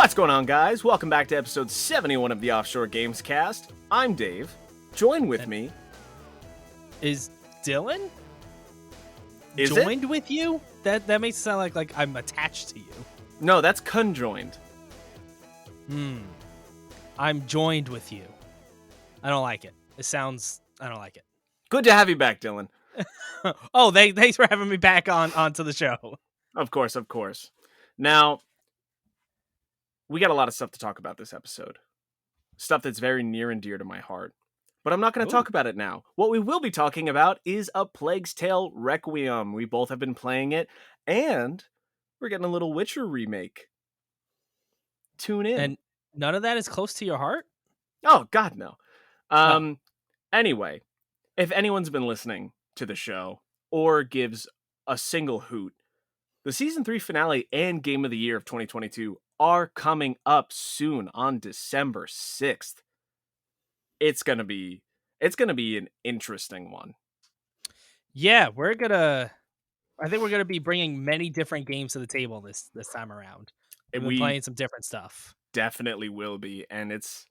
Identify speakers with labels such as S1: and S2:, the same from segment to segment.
S1: What's going on, guys? Welcome back to episode 71 of the Offshore Gamescast. I'm Dave. Join with me.
S2: Is Dylan
S1: Is
S2: joined
S1: it?
S2: with you? That makes it sound like I'm attached to you.
S1: No, that's conjoined.
S2: I'm joined with you. I don't like it. I don't like it.
S1: Good to have you back, Dylan.
S2: Oh, thanks for having me back onto the show.
S1: Of course. Now, we got a lot of stuff to talk about this episode. Stuff that's very near and dear to my heart. But I'm not going to talk about it now. What we will be talking about is A Plague's Tale Requiem. We both have been playing it, and we're getting a little Witcher Remake. Tune in.
S2: And none of that is close to your heart?
S1: Oh, God, no. Anyway, if anyone's been listening to the show or gives a single hoot, the Season 3 finale and Game of the Year of 2022 are coming up soon on December 6th. It's gonna be an interesting one.
S2: Yeah, I think we're gonna be bringing many different games to the table this time around. We're playing some different stuff.
S1: Definitely will be, and it's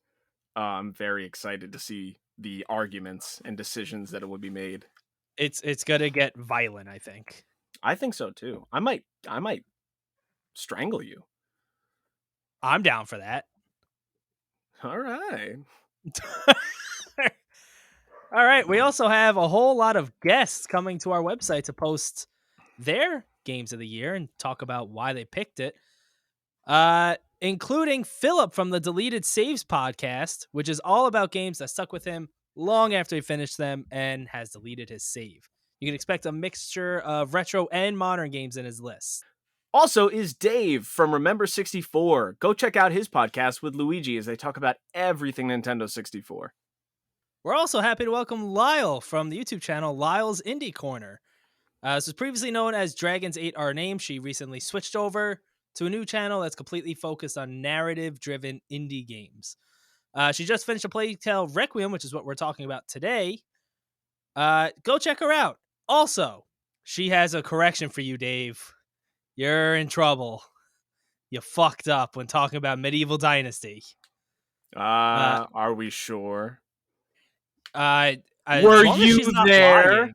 S1: I'm very excited to see the arguments and decisions that will be made.
S2: It's gonna get violent, I think.
S1: I think so too. I might strangle you.
S2: I'm down for that.
S1: All right.
S2: All right. We also have a whole lot of guests coming to our website to post their games of the year and talk about why they picked it. Including Philip from the Deleted Saves podcast, which is all about games that stuck with him long after he finished them and has deleted his save. You can expect a mixture of retro and modern games in his list.
S1: Also is Dave from Remember 64. Go check out his podcast with Luigi as they talk about everything Nintendo 64.
S2: We're also happy to welcome Lyle from the YouTube channel Lyle's Indie Corner. This was previously known as Dragons Ate Our Name. She recently switched over to a new channel that's completely focused on narrative-driven indie games. She just finished A Plague Tale Requiem, which is what we're talking about today. Go check her out. Also, she has a correction for you, Dave. You're in trouble. You fucked up when talking about Medieval Dynasty.
S1: Are we sure?
S2: Were
S1: you there?
S2: Lying,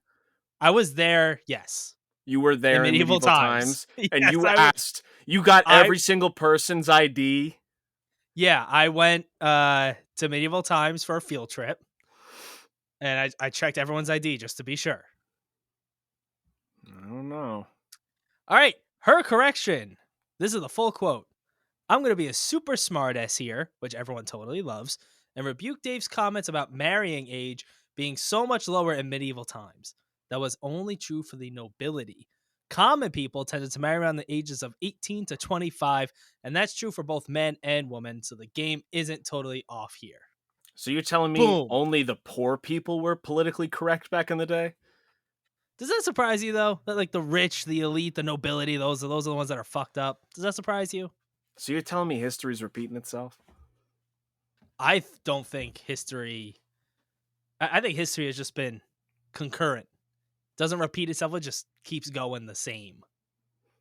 S2: I was there, yes.
S1: You were there in Medieval Times. And
S2: yes,
S1: you asked, you got every single person's ID?
S2: Yeah, I went to Medieval Times for a field trip. And I checked everyone's ID just to be sure.
S1: I don't know.
S2: All right, her correction. This is the full quote. I'm going to be a super smartass here, which everyone totally loves, and rebuke Dave's comments about marrying age being so much lower in medieval times. That was only true for the nobility. Common people tended to marry around the ages of 18 to 25, and that's true for both men and women, so the game isn't totally off here.
S1: So you're telling me only the poor people were politically correct back in the day?
S2: Does that surprise you, though? That like the rich, the elite, the nobility, those are the ones that are fucked up. Does that surprise you?
S1: So you're telling me history's repeating itself?
S2: I don't think history... I think history has just been concurrent. Doesn't repeat itself, it just keeps going the same.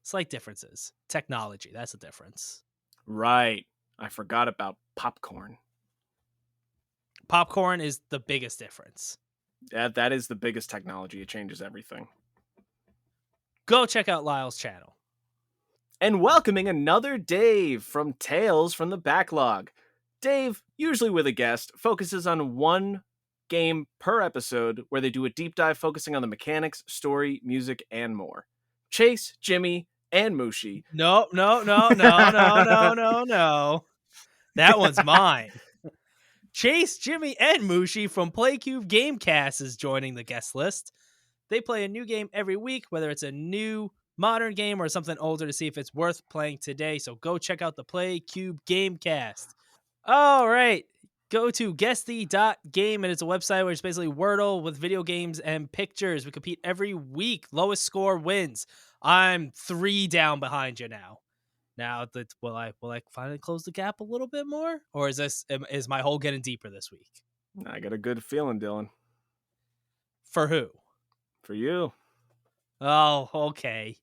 S2: Slight differences. Technology, that's the difference.
S1: Right. I forgot about popcorn.
S2: Popcorn is the biggest difference.
S1: That is the biggest technology. It changes everything.
S2: Go check out Lyle's channel.
S1: And welcoming another Dave from Tales from the Backlog. Dave, usually with a guest, focuses on one game per episode where they do a deep dive focusing on the mechanics, story, music, and more. Chase, Jimmy, and Mushi.
S2: No. That one's mine. Chase, Jimmy, and Mushi from PlayCube Gamecast is joining the guest list. They play a new game every week, whether it's a new modern game or something older, to see if it's worth playing today. So go check out the PlayCube Gamecast. All right. Go to guesty.game, and it's a website where it's basically Wordle with video games and pictures. We compete every week. Lowest score wins. I'm 3 down behind you now. Now, will I finally close the gap a little bit more? Or is my hole getting deeper this week?
S1: I got a good feeling, Dylan.
S2: For who?
S1: For you.
S2: Oh, okay.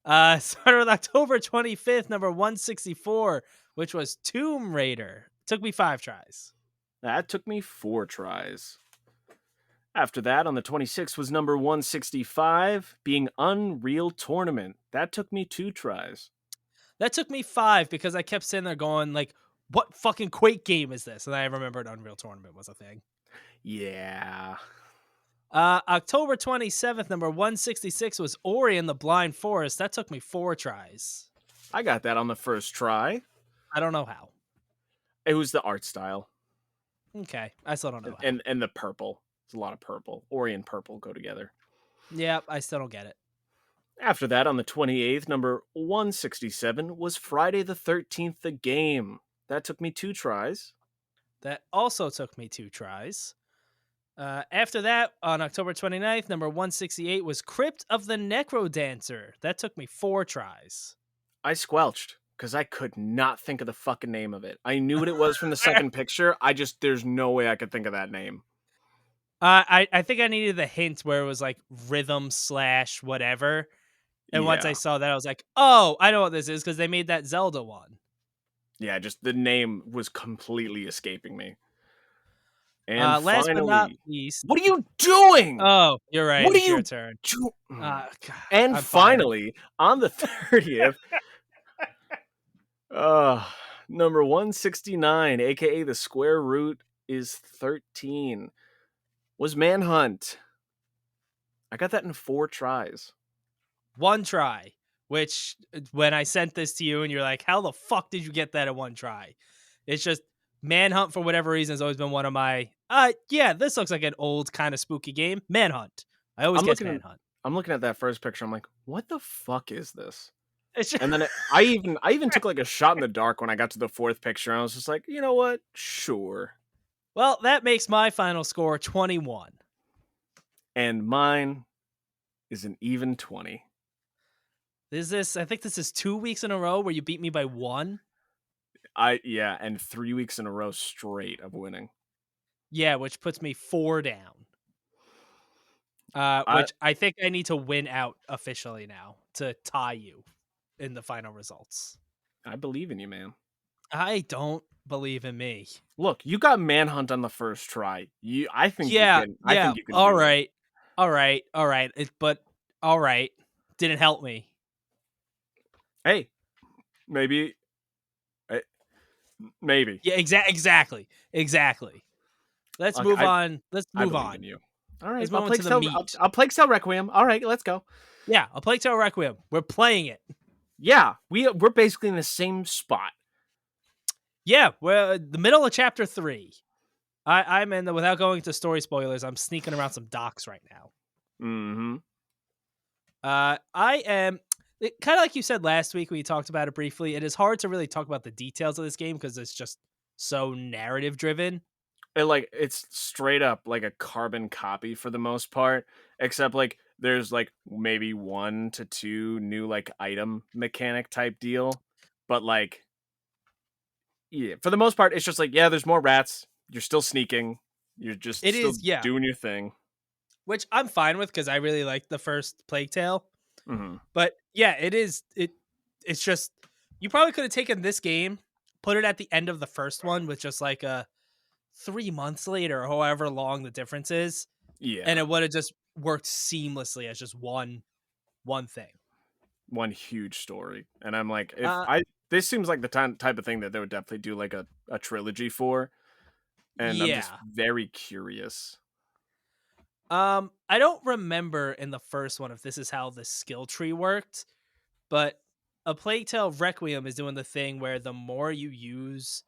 S2: Started with October 25th, number 164, which was Tomb Raider. Took me 5 tries.
S1: That took me 4 tries. After that, on the 26th was number 165, being Unreal Tournament. That took me 2 tries.
S2: That took me 5 because I kept sitting there going, like, what fucking Quake game is this? And I remembered Unreal Tournament was a thing.
S1: Yeah.
S2: October 27th, number 166 was Ori and the Blind Forest. That took me 4 tries.
S1: I got that on the first try.
S2: I don't know how.
S1: It was the art style.
S2: Okay, I still don't know how.
S1: And the purple. There's a lot of purple. Ori and purple go together.
S2: Yeah, I still don't get it.
S1: After that, on the 28th, number 167 was Friday the 13th, the game. That took me 2 tries.
S2: That also took me 2 tries. After that, on October 29th, number 168 was Crypt of the Necrodancer. That took me 4 tries.
S1: I squelched because I could not think of the fucking name of it. I knew what it was from the second picture. There's no way I could think of that name.
S2: I think I needed the hint where it was like rhythm / whatever. And once I saw that, I was like, oh, I know what this is because they made that Zelda one.
S1: Yeah, just the name was completely escaping me. And
S2: last
S1: finally,
S2: but not least,
S1: what are you doing?
S2: Oh, you're right.
S1: What
S2: It's
S1: are
S2: your
S1: you
S2: turn.
S1: God,
S2: I'm
S1: finally, on the 30th, number 169, aka the square root is 13, was Manhunt. I got that in 4 tries.
S2: 1 try, which when I sent this to you and you're like, how the fuck did you get that in 1 try? It's just Manhunt, for whatever reason, has always been one of my, yeah, this looks like an old kind of spooky game. Manhunt. I always guess Manhunt.
S1: I'm looking at that first picture. I'm like, what the fuck is this?
S2: It's just...
S1: And then I even took like a shot in the dark when I got to the 4th picture. And I was just like, you know what? Sure.
S2: Well, that makes my final score 21.
S1: And mine is an even 20.
S2: I think this is 2 weeks in a row where you beat me by 1.
S1: And 3 weeks in a row straight of winning.
S2: Yeah, which puts me 4 down. Which I think I need to win out officially now to tie you in the final results.
S1: I believe in you, man.
S2: I don't believe in me.
S1: Look, you got Manhunt on the first try. I think you can.
S2: All right. But all right. Didn't help me.
S1: Hey, maybe.
S2: Yeah, exactly. Let's move on.
S1: I believe in you. All right,
S2: let's move on to the meat.
S1: I'll Plague Tale Requiem. All right, let's go.
S2: Yeah, I'll Plague Tale Requiem. We're playing it.
S1: Yeah, we're basically in the same spot.
S2: Yeah, we're the middle of chapter 3. I'm in the, without going into story spoilers, I'm sneaking around some docks right now.
S1: Mm-hmm.
S2: I am kind of like you said last week when you talked about it briefly. It is hard to really talk about the details of this game because it's just so narrative driven.
S1: It's straight up like a carbon copy for the most part, except like there's like maybe 1 to 2 new like item mechanic type deal, but like yeah, for the most part it's just like there's more rats, you're still sneaking, you're just doing your thing,
S2: which I'm fine with because I really like the first Plague Tale.
S1: Mm-hmm.
S2: But yeah, it's just you probably could have taken this game, put it at the end of the first one with just like a 3 months later, or however long the difference is.
S1: Yeah.
S2: And it would have just worked seamlessly as just one thing.
S1: One huge story. And I'm like, this seems like the type of thing that they would definitely do like a trilogy for. And I'm just very curious.
S2: I don't remember in the first one if this is how the skill tree worked, but A Plague Tale Requiem is doing the thing where the more you use,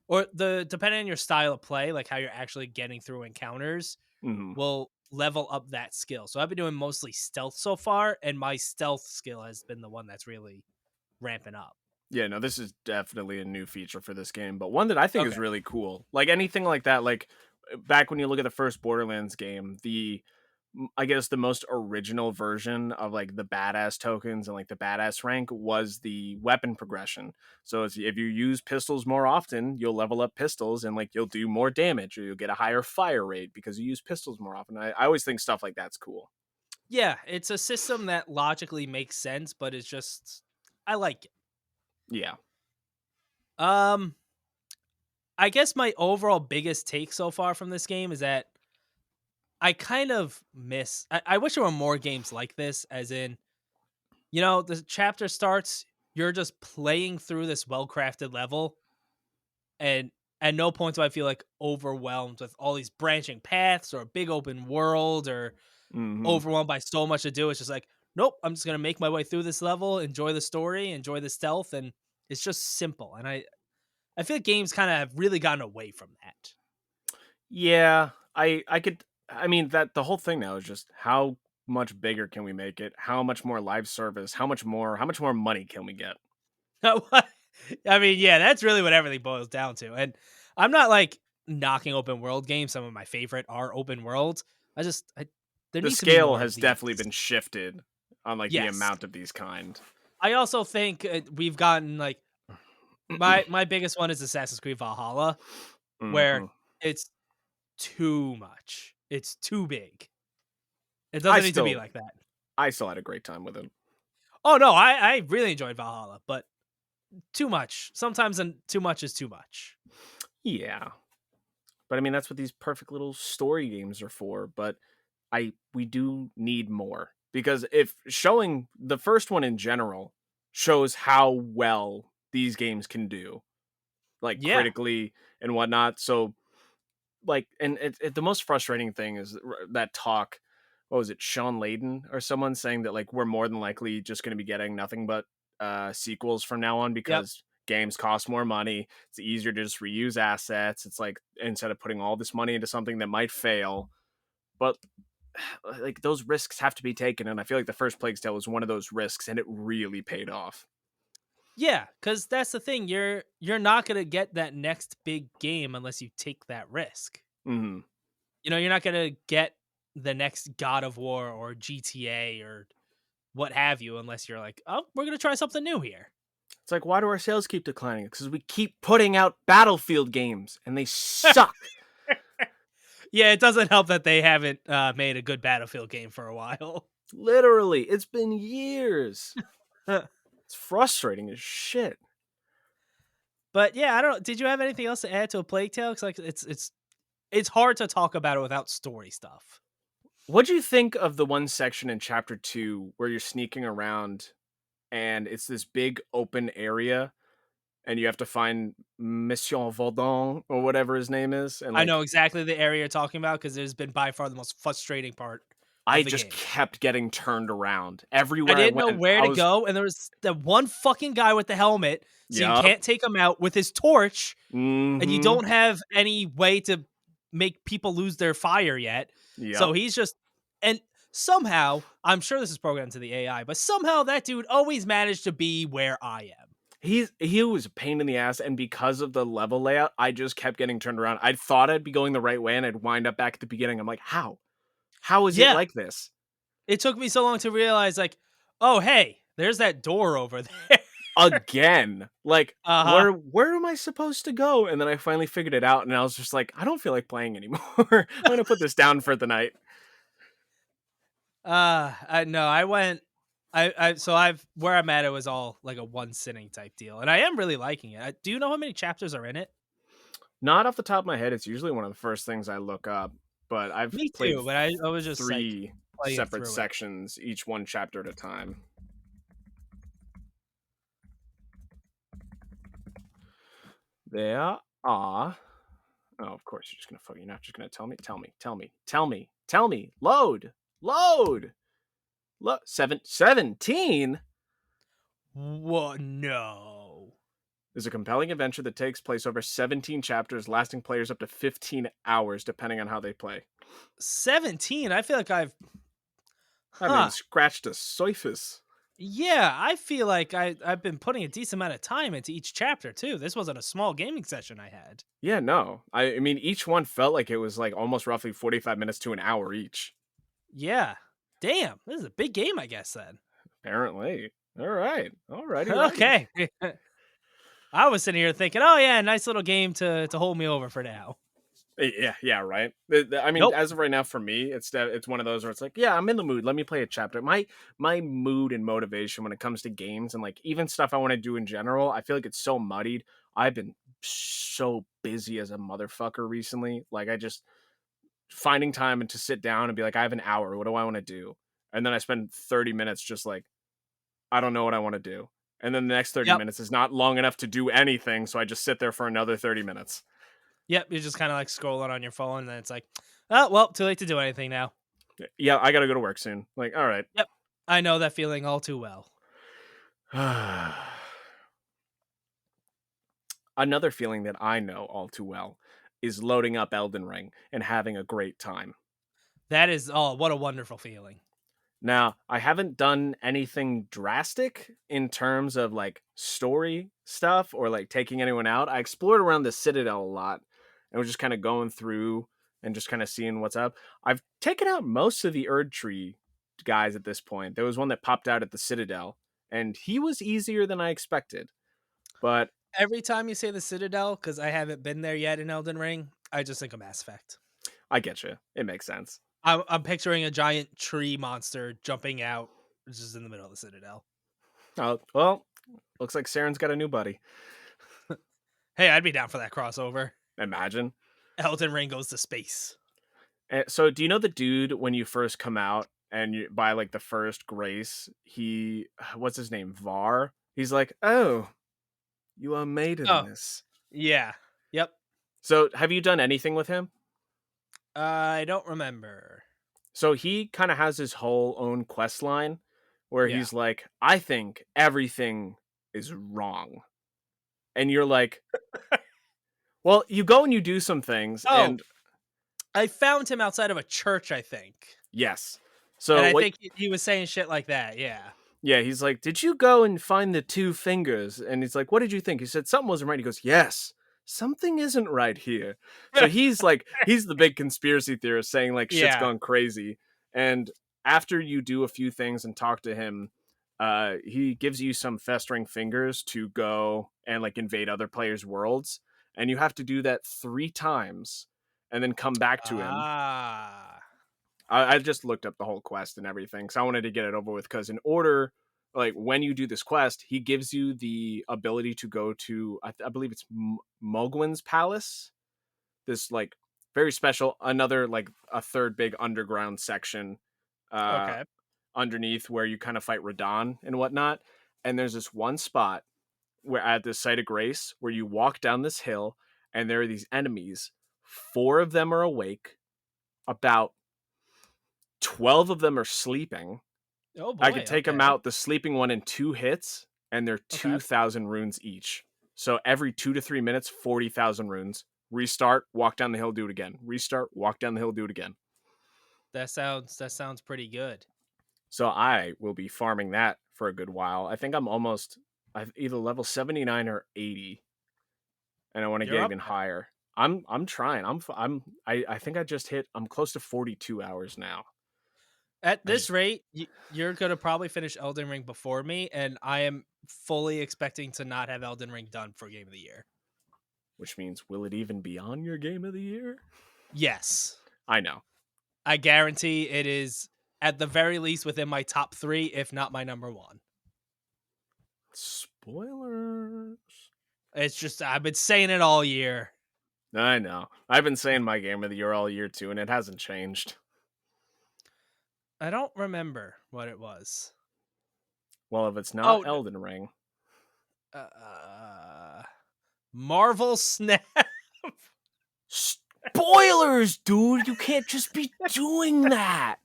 S2: or depending on your style of play, like how you're actually getting through encounters, will level up that skill. So I've been doing mostly stealth so far, and my stealth skill has been the one that's really ramping up.
S1: Yeah, no, this is definitely a new feature for this game, but one that I think is really cool. Like anything like that, like back when you look at the first Borderlands game, I guess the most original version of like the badass tokens and like the badass rank was the weapon progression. So if you use pistols more often, you'll level up pistols and like you'll do more damage, or you'll get a higher fire rate because you use pistols more often. I always think stuff like that's cool.
S2: Yeah, it's a system that logically makes sense, but it's just I like it.
S1: Yeah.
S2: Um, I guess my overall biggest take so far from this game is that I kind of miss. I wish there were more games like this, as in, the chapter starts, you're just playing through this well crafted level, and at no point do I feel like overwhelmed with all these branching paths or a big open world or
S1: Hmm.
S2: overwhelmed by so much to do. It's just like, nope, I'm just gonna make my way through this level, enjoy the story, enjoy the stealth, and it's just simple. And I feel like games kind of have really gotten away from that.
S1: Yeah, I could. I mean that the whole thing now is just how much bigger can we make it? How much more live service? How much more money can we get?
S2: I mean, yeah, that's really what everything boils down to. And I'm not like knocking open world games. Some of my favorite are open world. There
S1: The
S2: needs to be
S1: scale
S2: more of
S1: has
S2: these.
S1: definitely been shifted on like the
S2: Yes,
S1: amount of these kind.
S2: I also think we've gotten like my biggest one is Assassin's Creed Valhalla, where
S1: Hmm.
S2: it's too much. It's too big. It
S1: I
S2: doesn't need to be
S1: still
S2: like that.
S1: I still had a great time with it.
S2: Oh no, I really enjoyed Valhalla, but too much. Sometimes too much is too much.
S1: Yeah, but I mean that's what these perfect little story games are for. But we do need more because if showing the first one in general shows how well these games can do, like
S2: Yeah,
S1: critically and whatnot. So like, and the most frustrating thing is that talk. What was it, Sean Layden or someone saying that like we're more than likely just going to be getting nothing but sequels from now on
S2: yep.
S1: because games cost more money. It's easier to just reuse assets. It's like instead of putting all this money into something that might fail, but like those risks have to be taken. And I feel like the first Plague's Tale was one of those risks, and it really paid off.
S2: Yeah, because that's the thing. You're not gonna get that next big game unless you take that risk.
S1: Hmm.
S2: You're not gonna get the next God of War or GTA or what have you unless you're like, oh, we're gonna try something new here.
S1: It's like, why do our sales keep declining? Because we keep putting out Battlefield games, and they suck.
S2: Yeah, it doesn't help that they haven't made a good Battlefield game for a while.
S1: Literally, it's been years. It's frustrating as shit.
S2: But yeah, I don't. Did you have anything else to add to a Plague Tale? Because like it's hard to talk about it without story stuff.
S1: What'd you think of the one section in chapter 2 where you're sneaking around and it's this big open area and you have to find Monsieur Vaudin or whatever his name is? And
S2: I
S1: like,
S2: know exactly the area you're talking about because it's been by far the most frustrating part
S1: I
S2: of the
S1: just
S2: game.
S1: kept getting turned around
S2: I
S1: everywhere I
S2: didn't know
S1: went.
S2: where
S1: I
S2: to
S1: was,
S2: go, and there was the one fucking guy with the helmet, so you
S1: yup.
S2: can't take him out with his torch, and you
S1: Mm-hmm.
S2: don't have any way to make people lose their fire yet. So
S1: Yup.
S2: he's just and somehow, I'm sure this is programmed to the AI, but somehow that dude always managed to be where I am.
S1: He was a pain in the ass, and because of the level layout, I just kept getting turned around. I thought I'd be going the right way, and I'd wind up back at the beginning. I'm like, how? How is it
S2: Yeah,
S1: like this?
S2: it took me so long to realize, like, oh hey, there's that door over there.
S1: Again, like
S2: Uh huh.
S1: where am I supposed to go? And then I finally figured it out, and I was just like, I don't feel like playing anymore. I'm gonna put this down for the night.
S2: I no, I went. So I've where I'm at. It was all like a one sitting type deal, and I am really liking it. Do you know how many chapters are in it?
S1: Not off the top of my head. It's usually one of the first things I look up, but I've
S2: Me
S1: played
S2: too, but I was just like
S1: 3
S2: playing
S1: separate
S2: through it.
S1: sections, each one chapter at a time. There are. Oh, of course you're just gonna fuck. You're not just gonna tell me. Tell me. Tell me. Tell me. Tell me. Load. Load. Look. 17
S2: Whoa, no.
S1: is a compelling adventure that takes place over 17 chapters, lasting players up to 15 hours, depending on how they play.
S2: 17. I feel like
S1: I haven't even
S2: huh.
S1: scratched the surface.
S2: Yeah, I feel like I've been putting a decent amount of time into each chapter too. This wasn't a small gaming session I had.
S1: Yeah, no. I mean, each one felt like it was like almost roughly 45 minutes to an hour each.
S2: Yeah. Damn, this is a big game, I guess then.
S1: Apparently. All right. All righty, righty.
S2: Okay. I was sitting here thinking, oh yeah, nice little game to hold me over for now.
S1: Yeah, right. I mean,
S2: Nope.
S1: as of right now, for me, it's one of those where it's like, yeah, I'm in the mood. Let me play a chapter. My mood and motivation when it comes to games and like even stuff I want to do in general, I feel like it's so muddied. I've been so busy as a motherfucker recently. Like, I just finding time and to sit down and be like, I have an hour. What do I want to do? And then I spend 30 minutes just like, I don't know what I want to do. And then the next 30
S2: Yep.
S1: minutes is not long enough to do anything. So I just sit there for another 30 minutes.
S2: Yep. You're just kind of like scrolling on your phone, and then it's like, oh well, too late to do anything now.
S1: Yeah, I got to go to work soon. Like, all right.
S2: Yep. I know that feeling all too well.
S1: Another feeling that I know all too well is loading up Elden Ring and having a great time.
S2: That is, oh, what a wonderful feeling.
S1: Now, I haven't done anything drastic in terms of like story stuff or like taking anyone out. I explored around the Citadel a lot and was just kind of going through and just kind of seeing what's up. I've taken out most of the Erd Tree guys at this point. There was one that popped out at the Citadel, and he was easier than I expected. But
S2: Every time you say the Citadel, because I haven't been there yet in Elden Ring, I just think of Mass Effect.
S1: I get you. It makes sense.
S2: I'm picturing a giant tree monster jumping out, just in the middle of the Citadel.
S1: Oh, well, looks like Saren's got a new buddy.
S2: Hey, I'd be down for that crossover.
S1: Imagine.
S2: Elden Ring goes to space.
S1: So, do you know the dude when you first come out and you by like the first grace? He, what's his name? Var. He's like, oh, you are made in
S2: Oh,
S1: this.
S2: yeah. Yep.
S1: So, have you done anything with him?
S2: I don't remember.
S1: So he kind of has his whole own quest line where
S2: Yeah.
S1: he's like, I think everything is wrong. And you're like, well, you go and you do some things,
S2: Oh,
S1: and
S2: I found him outside of a church, I think.
S1: yes.
S2: And
S1: So
S2: I
S1: what?
S2: think he was saying shit like that. Yeah.
S1: Yeah, he's like, did you go and find the two fingers? And he's like, what did you think? He said something wasn't right. He goes, yes, something isn't right here. So he's like, he's the big conspiracy theorist saying like shit's
S2: Yeah.
S1: gone crazy. And after you do a few things and talk to him, he gives you some festering fingers to go and like invade other players' worlds. And you have to do that 3 times and then come back to him.
S2: Ah.
S1: I just looked up the whole quest and everything, so I wanted to get it over with. Because in order, like when you do this quest, he gives you the ability to go to, I believe it's Mogwin's palace. This like very special, another like a third big underground section, uh,
S2: Okay.
S1: underneath where you kind of fight Radon and whatnot. And there's this one spot where at the site of grace where you walk down this hill, and there are these enemies. 4 of them are awake. About 12 of them are sleeping.
S2: Oh boy.
S1: I could take them
S2: okay.
S1: out, the sleeping one, in 2 hits, and they're
S2: Okay.
S1: 2,000 runes each. So every 2 to 3 minutes, 40,000 runes. Restart, walk down the hill, do it again. Restart, walk down the hill, do it again.
S2: That sounds pretty good.
S1: So I will be farming that for a good while. I think I'm almost either level 79 or 80, and I want to
S2: You're
S1: get
S2: up
S1: even
S2: there.
S1: higher. I'm trying. I think I just hit. I'm close to 42 hours now.
S2: At
S1: I
S2: this
S1: just
S2: rate, you're gonna probably finish Elden Ring before me, and I am fully expecting to not have Elden Ring done for Game of the Year.
S1: which means will it even be on your game of the year?
S2: Yes,
S1: I know.
S2: I guarantee it is at the very least within my top 3, if not my number 1.
S1: Spoilers.
S2: It's just I've been saying it all year.
S1: I know. I've been saying my game of the year all year too, and it hasn't changed.
S2: I don't remember what it was.
S1: Well, if it's not
S2: Oh,
S1: Elden Ring,
S2: Marvel Snap.
S1: spoilers, dude. You can't just be doing that.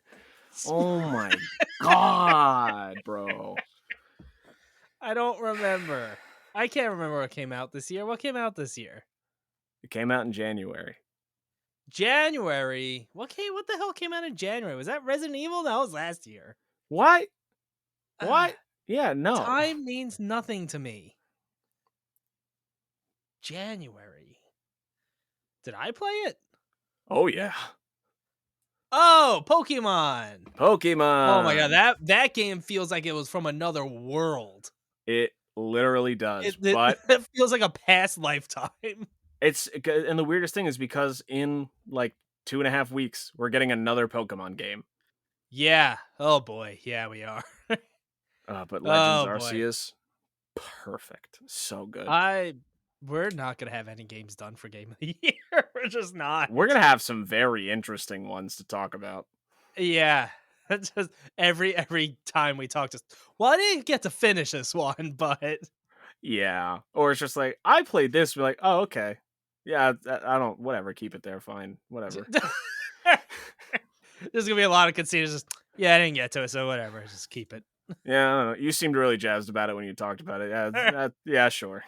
S1: Oh my god, bro.
S2: I don't remember. I can't remember what came out this year. What came out this year?
S1: It came out in January.
S2: January. What the hell came out in January? Was that Resident Evil? That was last year.
S1: What? What? Yeah, no.
S2: Time means nothing to me. January. Did I play it?
S1: Oh yeah.
S2: Oh, Pokemon.
S1: Pokemon.
S2: Oh my god, that game feels like it was from another world.
S1: It literally does.
S2: It
S1: But
S2: it feels like a past lifetime.
S1: it's, and the weirdest thing is because in like 2.5 weeks we're getting another Pokemon game.
S2: Yeah. Oh boy. Yeah, we are.
S1: But Legends
S2: Oh boy.
S1: Arceus, perfect, so good.
S2: I We're not gonna have any games done for Game of the Year. We're just not.
S1: We're gonna have some very interesting ones to talk about.
S2: Yeah. It's just every time we talk, just well, I didn't get to finish this one, but
S1: Yeah, or it's just like I played this. We're like, oh, okay, yeah, I don't. Whatever, keep it there. Fine, whatever.
S2: there's gonna be a lot of conceders. Just yeah, I didn't get to it, so whatever. Just keep it.
S1: Yeah, I don't know. You seemed really jazzed about it when you talked about it. Yeah, yeah, sure.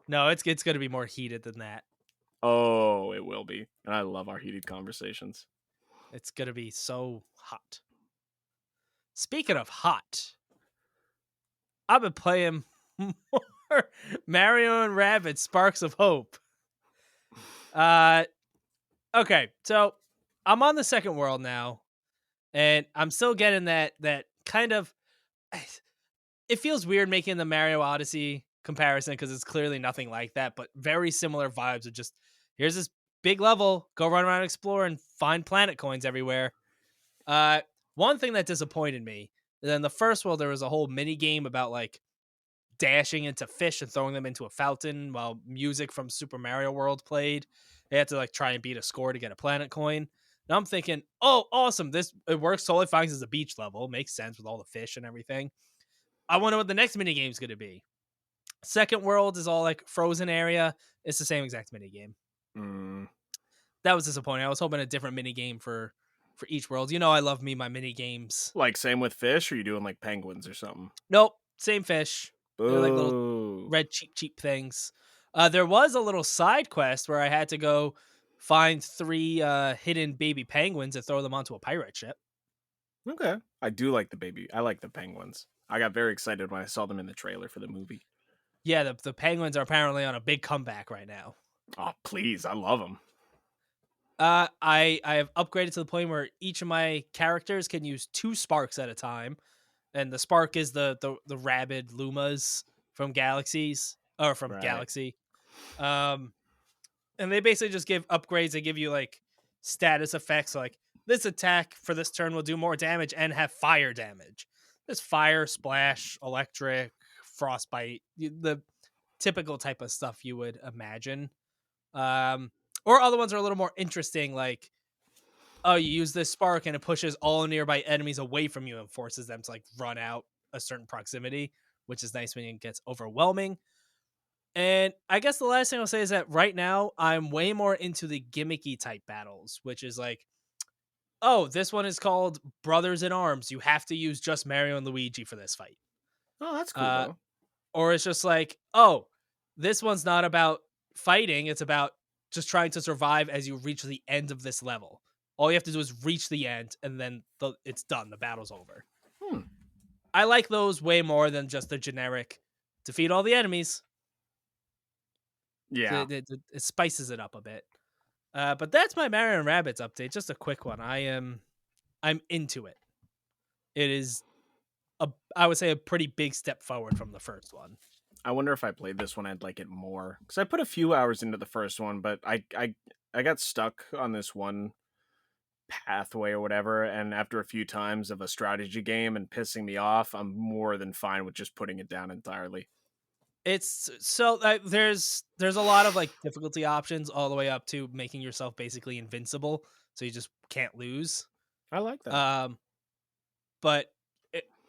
S2: No, it's gonna be more heated than that.
S1: Oh, it will be, and I love our heated conversations.
S2: It's gonna be so hot. Speaking of hot, I've been playing more Mario and Rabbids Sparks of Hope. Okay, so I'm on the second world now, and I'm still getting that kind of. It feels weird making the Mario Odyssey comparison because it's clearly nothing like that, but very similar vibes of just here's this big level, go run around, explore, and find planet coins everywhere. Uh, One thing that disappointed me, then the first world there was a whole mini game about like dashing into fish and throwing them into a fountain while music from Super Mario World played. They had to like try and beat a score to get a planet coin. Now I'm thinking, oh, awesome! This it works totally fine as a beach level. Makes sense with all the fish and everything. I wonder what the next mini game is going to be. Second world is all like frozen area. It's the same exact mini game.
S1: Mm.
S2: That was disappointing. I was hoping a different mini game for each world. You know, I love me my mini games.
S1: Like same with fish, or you doing like penguins or something?
S2: Nope, same fish. They're like little
S1: Boo.
S2: red cheap things. There was a little side quest where I had to go find 3 hidden baby penguins and throw them onto a pirate ship.
S1: Okay, I do like the baby. I like the penguins. I got very excited when I saw them in the trailer for the movie.
S2: Yeah, the penguins are apparently on a big comeback right now.
S1: Oh, please, I love them.
S2: I have upgraded to the point where each of my characters can use 2 sparks at a time, and the spark is the rabid lumas from Galaxies or from
S1: Right.
S2: Galaxy. Um, and they basically just give upgrades. They give you like status effects, like this attack for this turn will do more damage and have fire damage. This fire, splash, electric, frostbite, the typical type of stuff you would imagine. Um, or other ones are a little more interesting, like oh, you use this spark and it pushes all nearby enemies away from you and forces them to like run out a certain proximity, which is nice when it gets overwhelming. And I guess the last thing I'll say is that right now I'm way more into the gimmicky type battles, which is like, oh, this one is called Brothers in Arms. You have to use just Mario and Luigi for this fight.
S1: Oh, that's cool
S2: Uh,
S1: though.
S2: or it's just like, oh, this one's not about fighting. It's about just trying to survive as you reach the end of this level. All you have to do is reach the end, and then it's done. The battle's over.
S1: Hmm.
S2: I like those way more than just the generic defeat all the enemies.
S1: Yeah.
S2: It spices it up a bit. But that's my Mario and Rabbids update. Just a quick one. I'm into it. It is I would say a pretty big step forward from the first one.
S1: I wonder if I played this one, I'd like it more because I put a few hours into the first one, but I got stuck on this one pathway or whatever, and after a few times of a strategy game and pissing me off, I'm more than fine with just putting it down entirely.
S2: It's so there's a lot of like difficulty options all the way up to making yourself basically invincible, so you just can't lose.
S1: I like that.
S2: But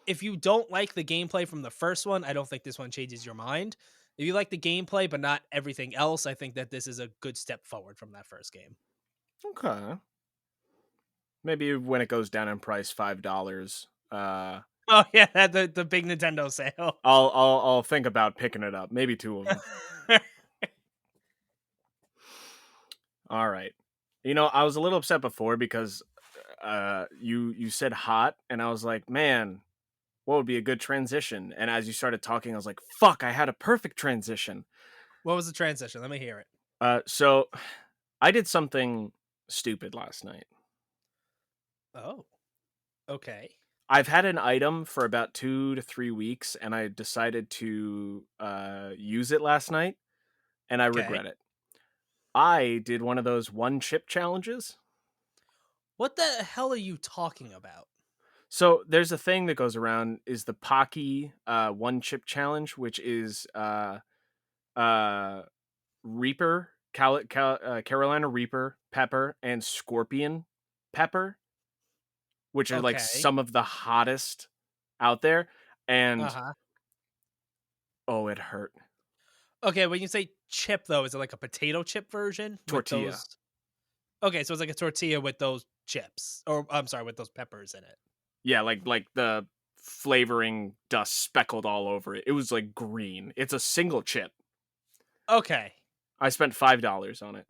S2: if you don't like the gameplay from the first one, I don't think this one changes your mind. If you like the gameplay but not everything else, I think that this is a good step forward from that first game.
S1: Okay. Maybe when it goes down in price $5,
S2: Oh yeah, the big Nintendo sale.
S1: I'll think about picking it up. Maybe 2 of them. All right. You know, I was a little upset before because you said hot, and I was like, man, what would be a good transition? And as you started talking, I was like, fuck, I had a perfect transition.
S2: What was the transition? Let me hear it.
S1: So I did something stupid last night.
S2: Oh, okay.
S1: I've had an item for about 2 to 3 weeks, and I decided to use it last night, and I
S2: Okay.
S1: regret it. I did one of those one chip challenges.
S2: What the hell are you talking about?
S1: So there's a thing that goes around is the Pocky one chip challenge, which is Reaper, Carolina Reaper pepper, and Scorpion pepper, which are like
S2: Okay.
S1: some of the hottest out there. And
S2: Uh-huh.
S1: oh, it hurt.
S2: Okay, when you say chip though, is it like a potato chip version with
S1: Tortilla.
S2: those? Okay, so it's like a tortilla with those chips, or I'm sorry, with those peppers in it.
S1: Yeah, like the flavoring dust speckled all over it. It was like green. It's a single chip.
S2: Okay.
S1: I spent $5 on it.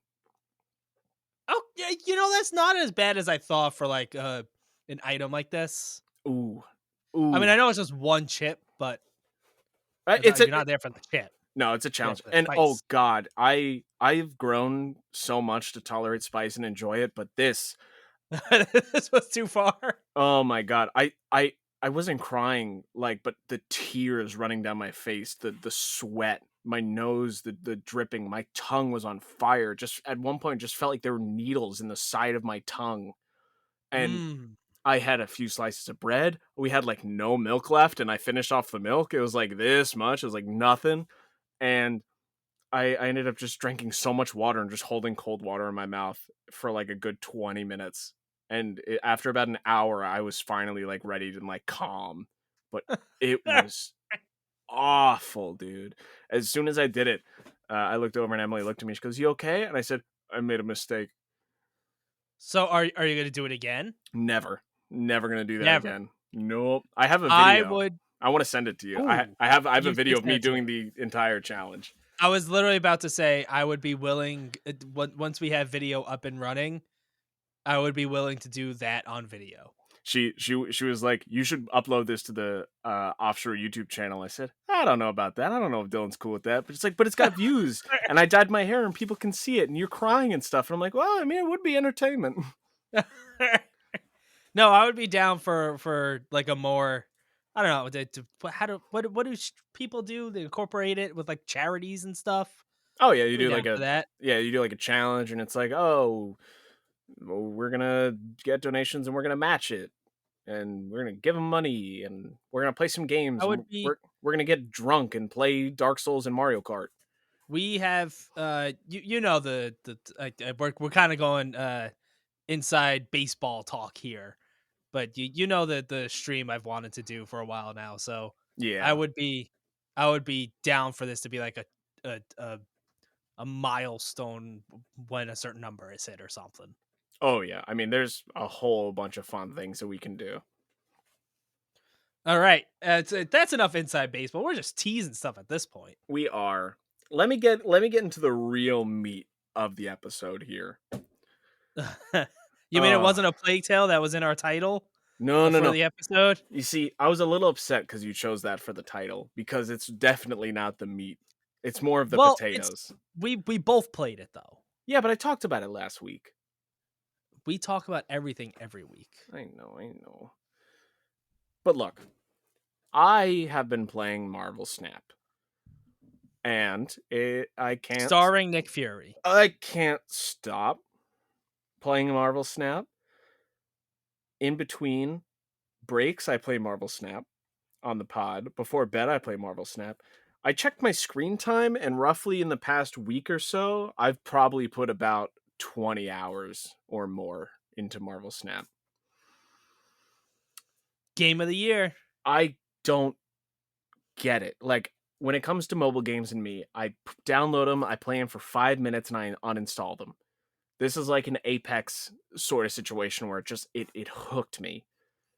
S2: Oh, yeah, that's not as bad as I thought for like an item like this.
S1: Ooh,
S2: I mean,
S1: ooh.
S2: I know it's just one chip, but
S1: It's a
S2: you're not there for the chip.
S1: no, it's a
S2: You're there
S1: challenge.
S2: for the
S1: And oh
S2: spice.
S1: god, I've grown so much to tolerate spice and enjoy it, but this,
S2: This was too far.
S1: oh my god. I wasn't crying like, but the tears running down my face, the sweat, my nose, the dripping, my tongue was on fire. Just at one point just felt like there were needles in the side of my tongue. And
S2: Mm.
S1: I had a few slices of bread. We had like no milk left, and I finished off the milk. It was like this much. It was like nothing. And I ended up just drinking so much water and just holding cold water in my mouth for like a good 20 minutes. And after about an hour, I was finally like ready to like calm. But it was awful, dude. As soon as I did it, I looked over and Emily looked at me. She goes, "You okay?" And I said, "I made a mistake.
S2: So are you gonna do it again?
S1: Never gonna do that
S2: Never.
S1: again. Nope. I have a
S2: I
S1: video.
S2: would.
S1: I want to send it to you.
S2: Ooh,
S1: I have a
S2: you
S1: video
S2: should
S1: of
S2: send
S1: me
S2: it to me.
S1: doing the entire challenge.
S2: I was literally about to say I would be willing once we have video up and running. I would be willing to do that on video.
S1: She was like, "You should upload this to the offshore YouTube channel." I said, "I don't know about that. I don't know if Dylan's cool with that." But it's like, "But it's got views, and I dyed my hair, and people can see it, and you're crying and stuff." And I'm like, "Well, I mean, it would be entertainment."
S2: No, I would be down for like a more. I don't know. What do people do? They incorporate it with like charities and stuff.
S1: Oh yeah,
S2: I'd be down for that.
S1: you do like a challenge, and it's like, "Oh, well, we're gonna get donations, and we're gonna match it, and we're gonna give them money, and we're gonna play some games,
S2: I
S1: and
S2: would be.
S1: we're gonna get drunk and play Dark Souls and Mario Kart."
S2: We have we're kind of going inside baseball talk here, but you know the stream I've wanted to do for a while now, so I
S1: Yeah.
S2: would be I would be down for this to be like a a, a milestone when a certain number is hit or something.
S1: Oh yeah. I mean, there's a whole bunch of fun things that we can do.
S2: All right, that's enough inside baseball. We're just teasing stuff at this point.
S1: We are. Let me get into the real meat of the episode here.
S2: You mean it
S1: Uh
S2: wasn't a Plague Tale that was in our title
S1: no, no,
S2: for
S1: no.
S2: the episode?
S1: You see, I was a little upset because you chose that for the title because it's definitely not the meat. It's more of the
S2: Well, it's
S1: potatoes.
S2: we both played it though.
S1: Yeah, but I talked about it last week.
S2: We talk about everything every week.
S1: I know. But look, I have been playing Marvel Snap, and
S2: Starring Nick Fury.
S1: I can't stop playing Marvel Snap. In between breaks, I play Marvel Snap on the pod. Before bed, I play Marvel Snap. I checked my screen time, and roughly in the past week or so, I've probably put about 20 hours or more into Marvel Snap.
S2: Game of the year.
S1: I don't get it. Like, when it comes to mobile games and me, I download them, I play them for 5 minutes, and I uninstall them. This is like an Apex sort of situation where it hooked me.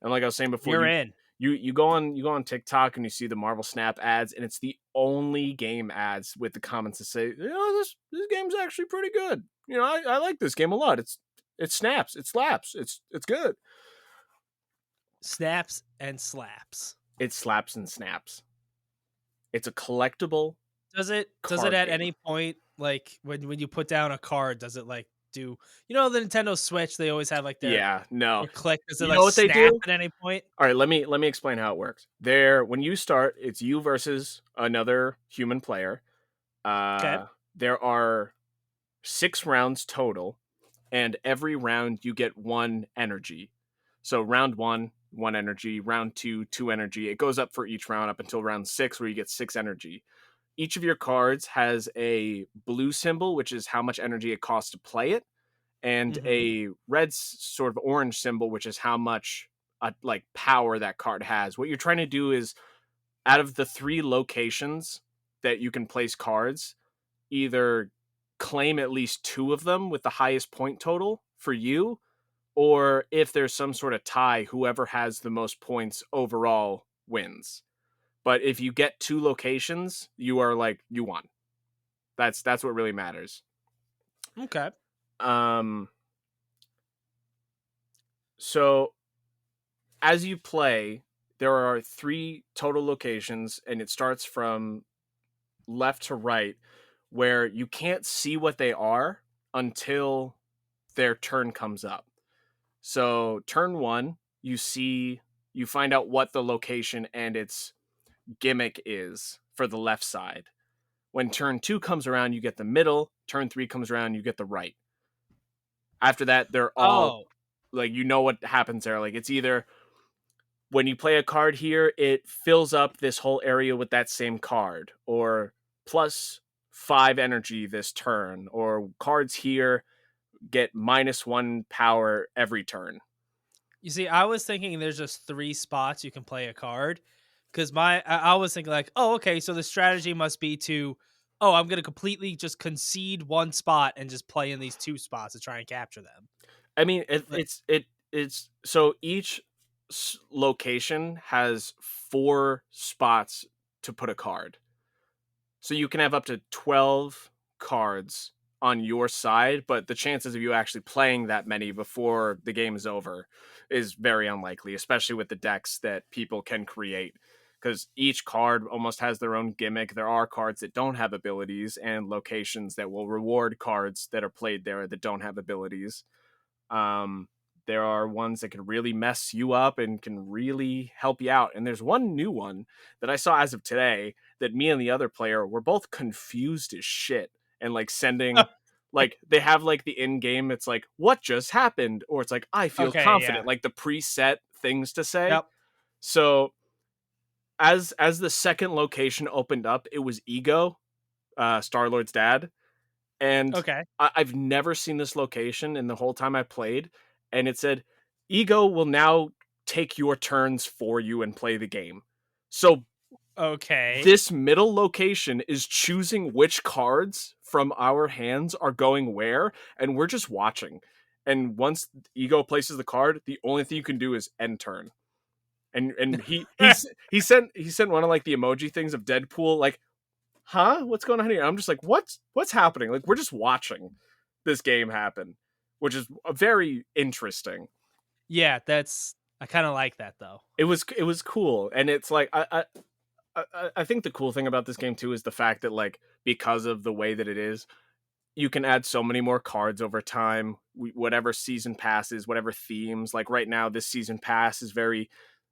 S1: And like I was saying before,
S2: You're in.
S1: you go on TikTok and you see the Marvel Snap ads, and it's the only game ads with the comments that say, this game's actually pretty good. I like this game a lot. It snaps, it slaps, it's good.
S2: Snaps and slaps.
S1: It slaps and snaps. It's a collectible
S2: Does it
S1: card
S2: at
S1: game.
S2: any point, like when you put down a card, does it like do the Nintendo Switch, they always have like their
S1: Yeah, no.
S2: click, does it
S1: You
S2: like
S1: know what they
S2: snap
S1: do?
S2: at any point?
S1: All right, let me explain how it works. When you start, it's you versus another human player.
S2: Okay.
S1: There are 6 rounds total, and every round you get 1 energy. So round 1, 1 energy. Round 2, 2 energy. It goes up for each round up until round 6, where you get 6 energy. each of your cards has a blue symbol, which is how much energy it costs to play it, and
S2: Mm-hmm.
S1: a red sort of orange symbol, which is how much like power that card has. What you're trying to do is, out of the 3 locations that you can place cards, either claim at least 2 of them with the highest point total for you, or if there's some sort of tie, whoever has the most points overall wins. But if you get 2 locations, you are like, you won. That's what really matters.
S2: Okay.
S1: So as you play, there are 3 total locations, and it starts from left to right, where you can't see what they are until their turn comes up. So turn 1, you find out what the location and its gimmick is for the left side. When turn 2 comes around, you get the middle. Turn 3 comes around, you get the right. After that, they're all
S2: Oh,
S1: like, you know what happens there. Like, it's either when you play a card here, it fills up this whole area with that same card, or plus 5 energy this turn, or cards here get -1 power every turn.
S2: you see, I was thinking there's just 3 spots you can play a card. Because I was thinking like, oh, okay, so the strategy must be to, oh, I'm gonna completely just concede one spot and just play in these 2 spots to try and capture them.
S1: I mean,
S2: Like,
S1: it's so each location has 4 spots to put a card. So you can have up to 12 cards on your side, but the chances of you actually playing that many before the game is over is very unlikely, especially with the decks that people can create. Because each card almost has their own gimmick. There are cards that don't have abilities, and locations that will reward cards that are played there that don't have abilities. Um, there are ones that can really mess you up and can really help you out. And there's one new one that I saw as of today that me and the other player were both confused as shit, and like sending, like, they have like the in game, it's like, what just happened? Or it's like, I feel
S2: okay, yeah,
S1: confident, like the preset things to say.
S2: yep,
S1: So as the second location opened up, it was Ego, Star-Lord's dad. And
S2: okay,
S1: I've never seen this location in the whole time I played, and it said, Ego will now take your turns for you and play the game. So
S2: okay,
S1: this middle location is choosing which cards from our hands are going where, and we're just watching. And once Ego places the card, the only thing you can do is end turn. And he sent one of like the emoji things of Deadpool, like, huh? What's going on here? I'm just like, what's happening? Like, we're just watching this game happen, which is very interesting.
S2: yeah. I kind of like that though.
S1: It was cool, and it's like I think the cool thing about this game too is the fact that, like, because of the way that it is, you can add so many more cards over time. Whatever season passes, whatever themes. Like right now, this season pass is very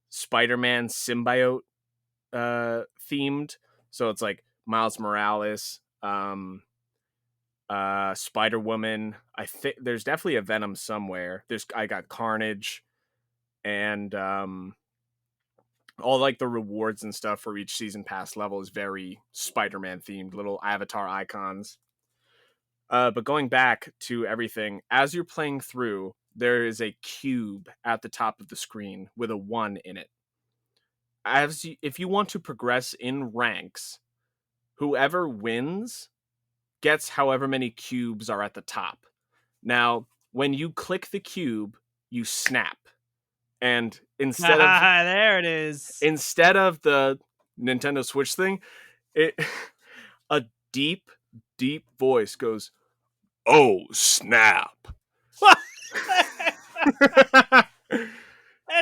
S1: Spider-Man symbiote themed. So it's like Miles Morales, Spider-Woman. I think there's definitely a Venom somewhere. I got Carnage, and all like the rewards and stuff for each season pass level is very Spider-Man themed, little avatar icons. But going back to everything, as you're playing through, there is a cube at the top of the screen with a 1 in it. If you want to progress in ranks, whoever wins gets however many cubes are at the top. Now, when you click the cube, you snap. And
S2: There it is.
S1: instead of the Nintendo Switch thing, it a deep, deep voice goes, "Oh, snap."
S2: That's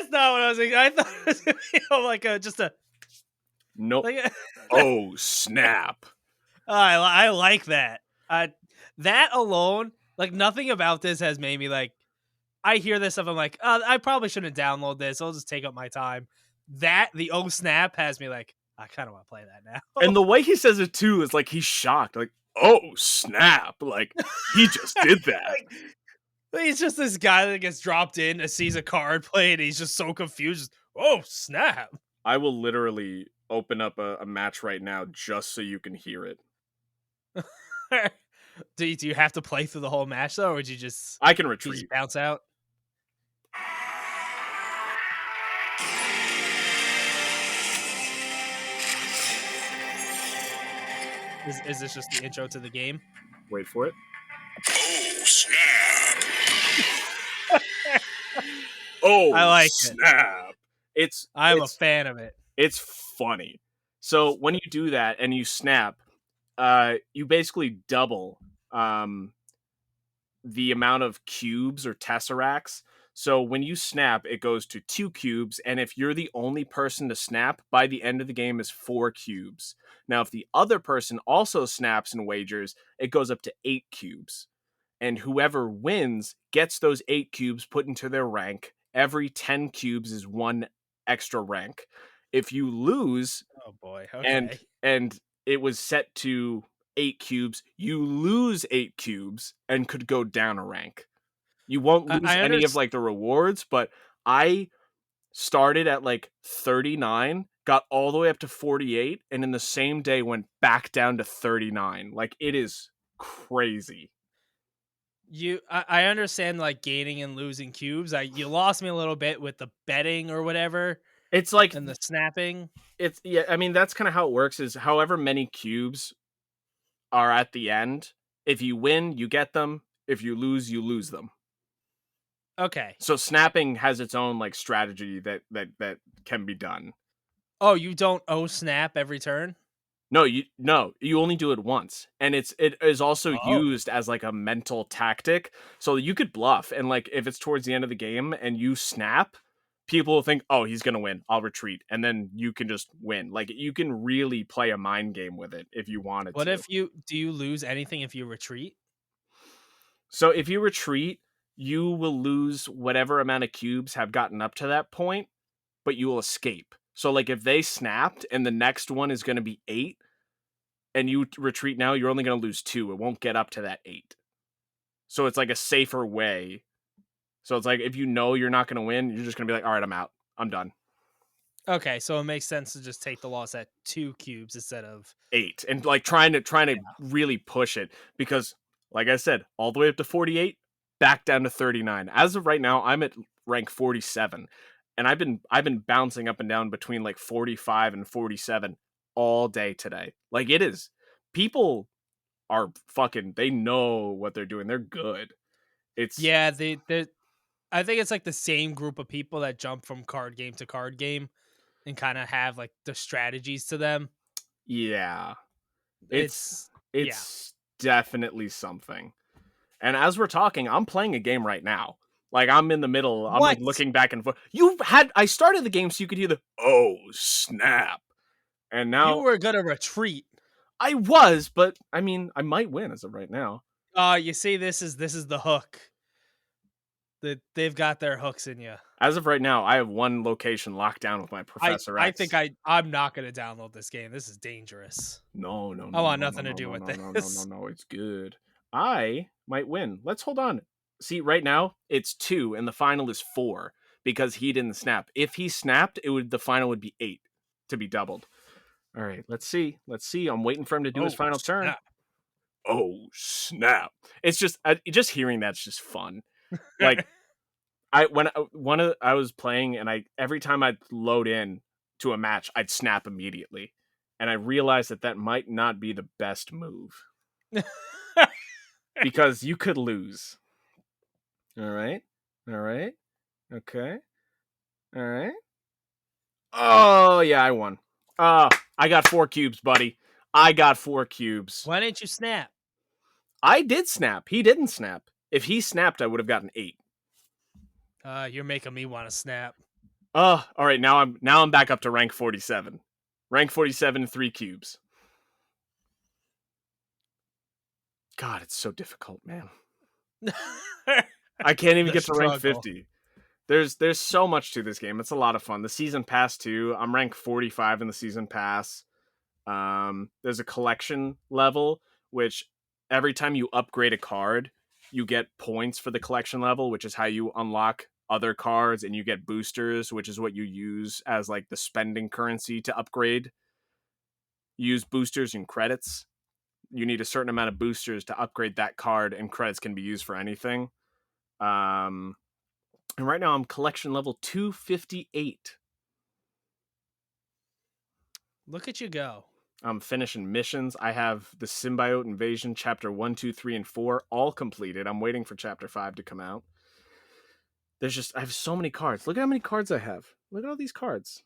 S2: not what I was thinking. I thought it was gonna be like just a
S1: Nope.
S2: like.
S1: Oh, snap.
S2: I like that. That alone, like nothing about this has made me like. I hear this stuff. I'm like, I probably shouldn't download this. I'll just take up my time. The oh snap has me like, I kind of want to play that now.
S1: And the way he says it too is like he's shocked. Like, oh, snap. Like, he just did that.
S2: He's just this guy that gets dropped in, sees a card played, and he's just so confused. Oh snap!
S1: I will literally open up a match right now just so you can hear it.
S2: Do you have to play through the whole match though, or would you just
S1: I can
S2: you
S1: retreat.
S2: just bounce out? Is this just the intro to the game?
S1: Wait for it.
S3: Oh, snap!
S1: Oh,
S2: I like it.
S1: snap! It's
S2: I'm a
S1: it's
S2: fan of it.
S1: it's funny. So when you do that and you snap, you basically double the amount of cubes or tesseracts. So when you snap, it goes to 2 cubes, and if you're the only person to snap, by the end of the game is 4 cubes. Now, if the other person also snaps and wagers, it goes up to 8 cubes. And whoever wins gets those 8 cubes put into their rank. Every 10 cubes is 1 extra rank. If you lose,
S2: Oh boy.
S1: and
S2: Okay.
S1: and it was set to 8 cubes, you lose 8 cubes and could go down a rank. You won't lose
S2: I
S1: any of
S2: understand.
S1: like the rewards, but I started at like 39, got all the way up to 48, and in the same day went back down to 39. Like, it is crazy.
S2: I understand like gaining and losing cubes. You lost me a little bit with the betting or whatever
S1: It's like
S2: and the snapping.
S1: it's yeah, I mean that's kind of how it works is however many cubes are at the end, if you win, you get them. If you lose them.
S2: Okay.
S1: So snapping has its own like strategy that can be done.
S2: Oh, you don't snap every turn?
S1: No, you only do it once. And it is also
S2: Oh.
S1: used as like a mental tactic. So you could bluff and like if it's towards the end of the game and you snap, people will think, "Oh, he's going to win. I'll retreat." And then you can just win. Like you can really play a mind game with it if you wanted
S2: What
S1: to.
S2: if do you lose anything if you retreat?
S1: So if you retreat, you will lose whatever amount of cubes have gotten up to that point, but you will escape. So like if they snapped and the next one is going to be 8 and you retreat now, you're only going to lose 2. It won't get up to that 8. So it's like a safer way. So it's like if you know you're not going to win, you're just going to be like, "All right, I'm out. I'm done."
S2: Okay, so it makes sense to just take the loss at 2 cubes instead of
S1: 8 and like trying to
S2: yeah.
S1: really push it because like I said, all the way up to 48, back down to 39. As of right now, I'm at rank 47 and I've been bouncing up and down between like 45 and 47 all day today. Like it is people are fucking they know what they're doing. They're good. It's
S2: Yeah, they I think it's like the same group of people that jump from card game to card game and kind of have like the strategies to them.
S1: yeah. It's
S2: It's yeah.
S1: it's definitely something. And as we're talking, I'm playing a game right now. Like I'm in the middle. I'm like
S2: What?
S1: looking back and forth. I started the game so you could hear the "oh snap," and
S2: You
S1: now
S2: were gonna retreat.
S1: I was, but I mean, I might win as of right now.
S2: You see, this is the hook. That they've got their hooks in you.
S1: As of right now, I have one location locked down with my Professor
S2: I think
S1: X.
S2: I'm not gonna download this game. This is dangerous.
S1: No, no,
S2: I
S1: no,
S2: want
S1: no, no,
S2: nothing to
S1: no,
S2: do
S1: no,
S2: with
S1: no, no, no, no,
S2: this.
S1: no. It's good. I might win. Let's hold on. See, right now it's 2, and the final is 4 because he didn't snap. If he snapped, the final would be 8 to be doubled. All right, let's see. Let's see. I'm waiting for him to do his
S2: Oh
S1: final turn.
S2: snap!
S1: Oh snap! It's just hearing that's just fun. Like I was playing and every time I'd load in to a match, I'd snap immediately, and I realized that might not be the best move because you could lose. All right, all right, okay, all right. Oh yeah, I won. I got 4 cubes, buddy. I got 4 cubes.
S2: Why didn't you snap?
S1: I did snap. He didn't snap. If he snapped, I would have gotten 8.
S2: You're making me want to snap.
S1: All right. Now I'm back up to rank 47. Rank 47, 3 cubes. God, it's so difficult, man. I can't even
S2: The
S1: get to rank
S2: struggle.
S1: 50. There's so much to this game. It's a lot of fun. The season pass too. I'm rank 45 in the season pass. There's a collection level which every time you upgrade a card, you get points for the collection level, which is how you unlock other cards, and you get boosters, which is what you use as like the spending currency to upgrade use boosters and credits. You need a certain amount of boosters to upgrade that card, and credits can be used for anything. And right now I'm collection level 258.
S2: Look at you go.
S1: I'm finishing missions. I have the Symbiote Invasion Chapter 1, 2, 3, and 4 all completed. I'm waiting for Chapter 5 to come out. I have so many cards. Look at how many cards I have. Look at all these cards.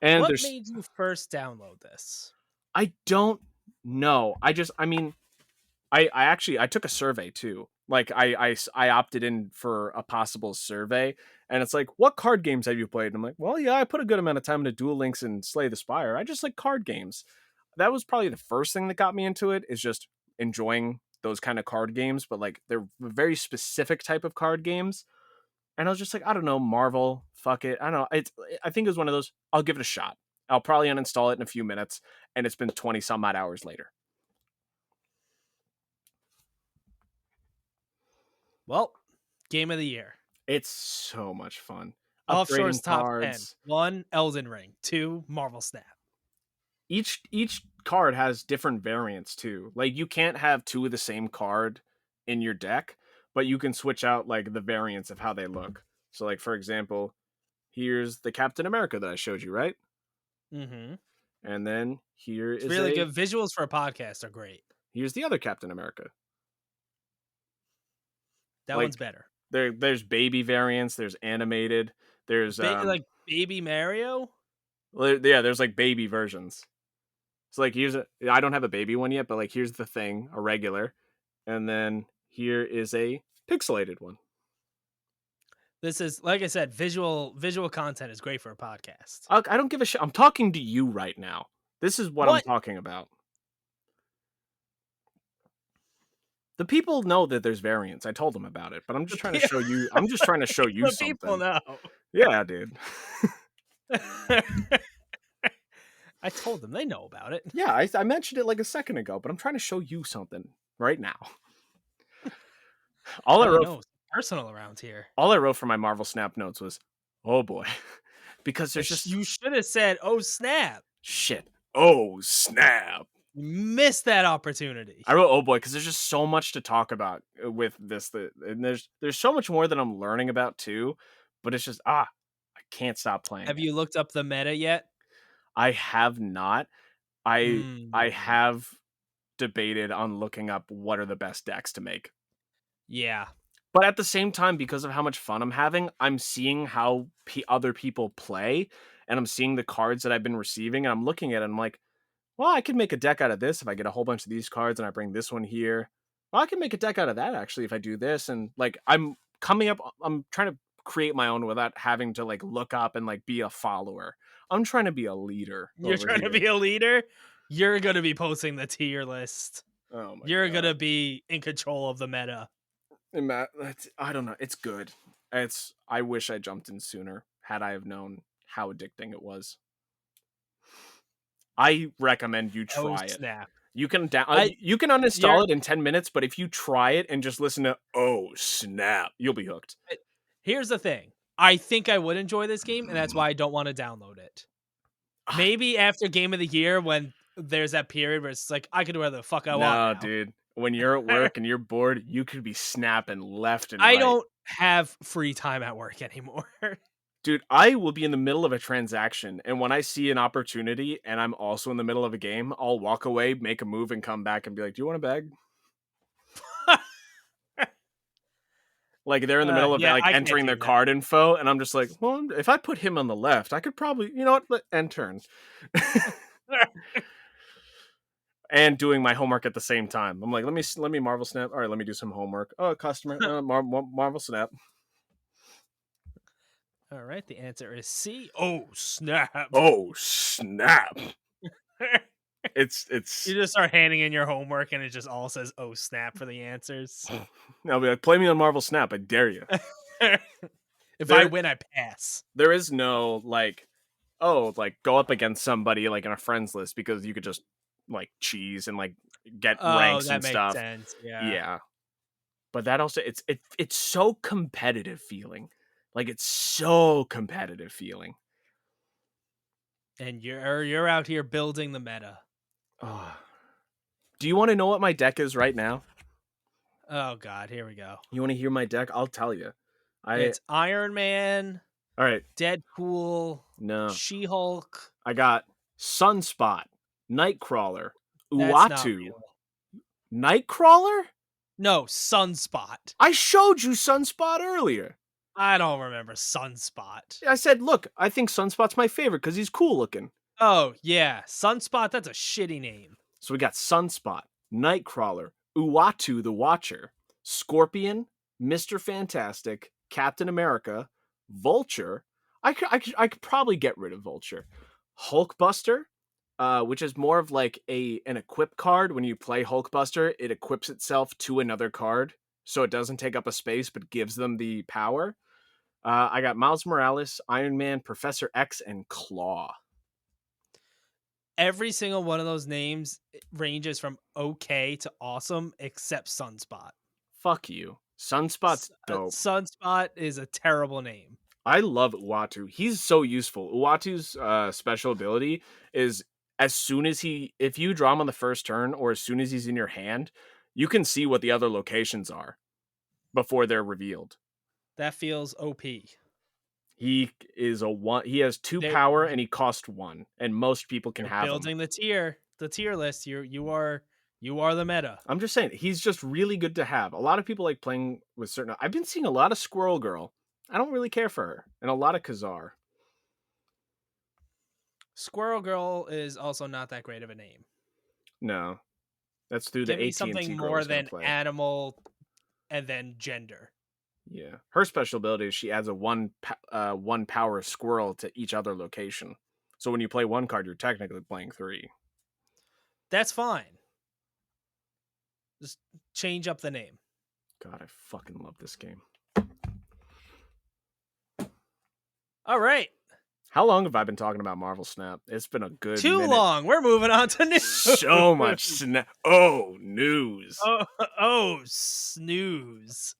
S1: And
S2: what made you first download this?
S1: I don't know. I took a survey too. Like I opted in for a possible survey, and it's like, what card games have you played? And I'm like, well, yeah, I put a good amount of time into Duel Links and Slay the Spire. I just like card games. That was probably the first thing that got me into it, is just enjoying those kind of card games, but like they're very specific type of card games. And I was just like, I don't know, Marvel, fuck it. I don't know. I think it was one of those, I'll give it a shot. I'll probably uninstall it in a few minutes, and it's been 20 some odd hours later.
S2: Well, game of the year.
S1: It's so much fun.
S2: Offshore's
S1: Upgrading
S2: top
S1: cards.
S2: 10. 1, Elden Ring. 2, Marvel Snap.
S1: Each card has different variants too. Like you can't have two of the same card in your deck, but you can switch out like the variants of how they look. So like, for example, here's the Captain America that I showed you, right?
S2: Mm-hmm.
S1: And then
S2: It's really good. Visuals for a podcast are great.
S1: Here's the other Captain America.
S2: That one's better.
S1: There's baby variants. There's animated. There's
S2: like Baby Mario.
S1: Yeah, there's like baby versions. So like I don't have a baby one yet, but like here's the thing, a regular, and then here is a pixelated one.
S2: This is, like I said, visual content is great for a podcast.
S1: I don't give a shit. I'm talking to you right now. This is what I'm talking about. The people know that there's variants. I told them about it, but I'm just trying to show you. I'm just trying to show you something.
S2: People know.
S1: Yeah, dude.
S2: I told them. They know about it.
S1: Yeah, I mentioned it like a second ago, but I'm trying to show you something right now. All I wrote
S2: personal around here.
S1: All I wrote for my Marvel Snap notes was, "Oh boy," because there's just,
S2: you should have said, "Oh snap!"
S1: Shit. Oh snap!
S2: You missed that opportunity.
S1: I wrote, "Oh boy," because there's just so much to talk about with this, and there's so much more that I'm learning about too. But it's just I can't stop playing.
S2: Have you looked up the meta yet?
S1: I have not. I have debated on looking up what are the best decks to make.
S2: Yeah.
S1: But at the same time, because of how much fun I'm having, I'm seeing how other people play, and I'm seeing the cards that I've been receiving, and I'm looking at it, and I'm like, well, I could make a deck out of this if I get a whole bunch of these cards and I bring this one here. Well, I can make a deck out of that, actually, if I do this. And, like, I'm trying to create my own without having to, like, look up and, like, be a follower. I'm trying to be a leader.
S2: You're trying to be a leader? You're going to be posting the tier list.
S1: Oh, my
S2: You're
S1: God.
S2: going to be in control of the meta.
S1: I don't know. It's good. I wish I jumped in sooner had I have known how addicting it was. I recommend you try it.
S2: Snap.
S1: You can you can uninstall it in 10 minutes, but if you try it and just listen to "Oh snap," you'll be hooked.
S2: Here's the thing. I think I would enjoy this game, and that's why I don't want to download it. Maybe after Game of the Year, when there's that period where it's like, I can do whatever the fuck I want.
S1: No, dude. When you're at work and you're bored, you could be snapping left and right.
S2: I don't have free time at work anymore.
S1: Dude, I will be in the middle of a transaction, and when I see an opportunity and I'm also in the middle of a game, I'll walk away, make a move, and come back and be like, "Do you want a bag?" Like they're in the middle of entering their card info, and I'm just like, "Well, if I put him on the left, I could probably, you know what, end turn." And doing my homework at the same time. I'm like, let me Marvel Snap. All right, let me do some homework. Oh, customer, Marvel Snap.
S2: All right, the answer is C. Oh snap!
S1: Oh snap! It's
S2: you just start handing in your homework, and it just all says "Oh snap" for the answers.
S1: I'll be like, play me on Marvel Snap. I dare you.
S2: If I win, I pass.
S1: There is no go up against somebody like in a friends list, because you could just like cheese and like get ranks and stuff.
S2: Sense.
S1: Yeah. But that also it's so competitive feeling. Like it's so competitive feeling.
S2: And you're out here building the meta.
S1: Oh. Do you want to know what my deck is right now?
S2: Oh God, here we go.
S1: You want to hear my deck? I'll tell you.
S2: It's Iron Man,
S1: All right.
S2: Deadpool,
S1: No.
S2: She-Hulk.
S1: I got Sunspot, Nightcrawler,
S2: That's not
S1: Uatu.
S2: real.
S1: Nightcrawler?
S2: No, Sunspot.
S1: I showed you Sunspot earlier.
S2: I don't remember Sunspot.
S1: I said, look, I think Sunspot's my favorite because he's cool looking.
S2: Oh, yeah. Sunspot, that's a shitty name.
S1: So we got Sunspot, Nightcrawler, Uatu the Watcher, Scorpion, Mr. Fantastic, Captain America, Vulture. I could probably get rid of Vulture. Hulkbuster, which is more of like an equip card. When you play Hulkbuster, it equips itself to another card, so it doesn't take up a space but gives them the power. I got Miles Morales, Iron Man, Professor X, and Claw.
S2: Every single one of those names ranges from okay to awesome, except Sunspot.
S1: Fuck you. Sunspot's dope.
S2: Sunspot is a terrible name.
S1: I love Uatu. He's so useful. Uatu's special ability is if you draw him on the first turn or as soon as he's in your hand, you can see what the other locations are before they're revealed.
S2: That feels OP.
S1: He is a one. He has 2 power and he costs 1, and most people can have him.
S2: Building the tier list. You are the meta.
S1: I'm just saying he's just really good to have. A lot of people like playing with certain. I've been seeing a lot of Squirrel Girl. I don't really care for her, and a lot of Khazar.
S2: Squirrel Girl is also not that great of a name.
S1: No, that's through
S2: Give
S1: the
S2: me
S1: AT&T
S2: something
S1: girl
S2: more
S1: who's gonna
S2: than
S1: play.
S2: animal, and then gender.
S1: Yeah, her special ability is she adds a one power squirrel to each other location. So when you play 1 card, you're technically playing 3.
S2: That's fine. Just change up the name.
S1: God, I fucking love this game.
S2: All right.
S1: How long have I been talking about Marvel Snap? It's been a good
S2: Too
S1: minute.
S2: long. We're moving on to news.
S1: So much snap. Oh, news.
S2: Oh, snooze.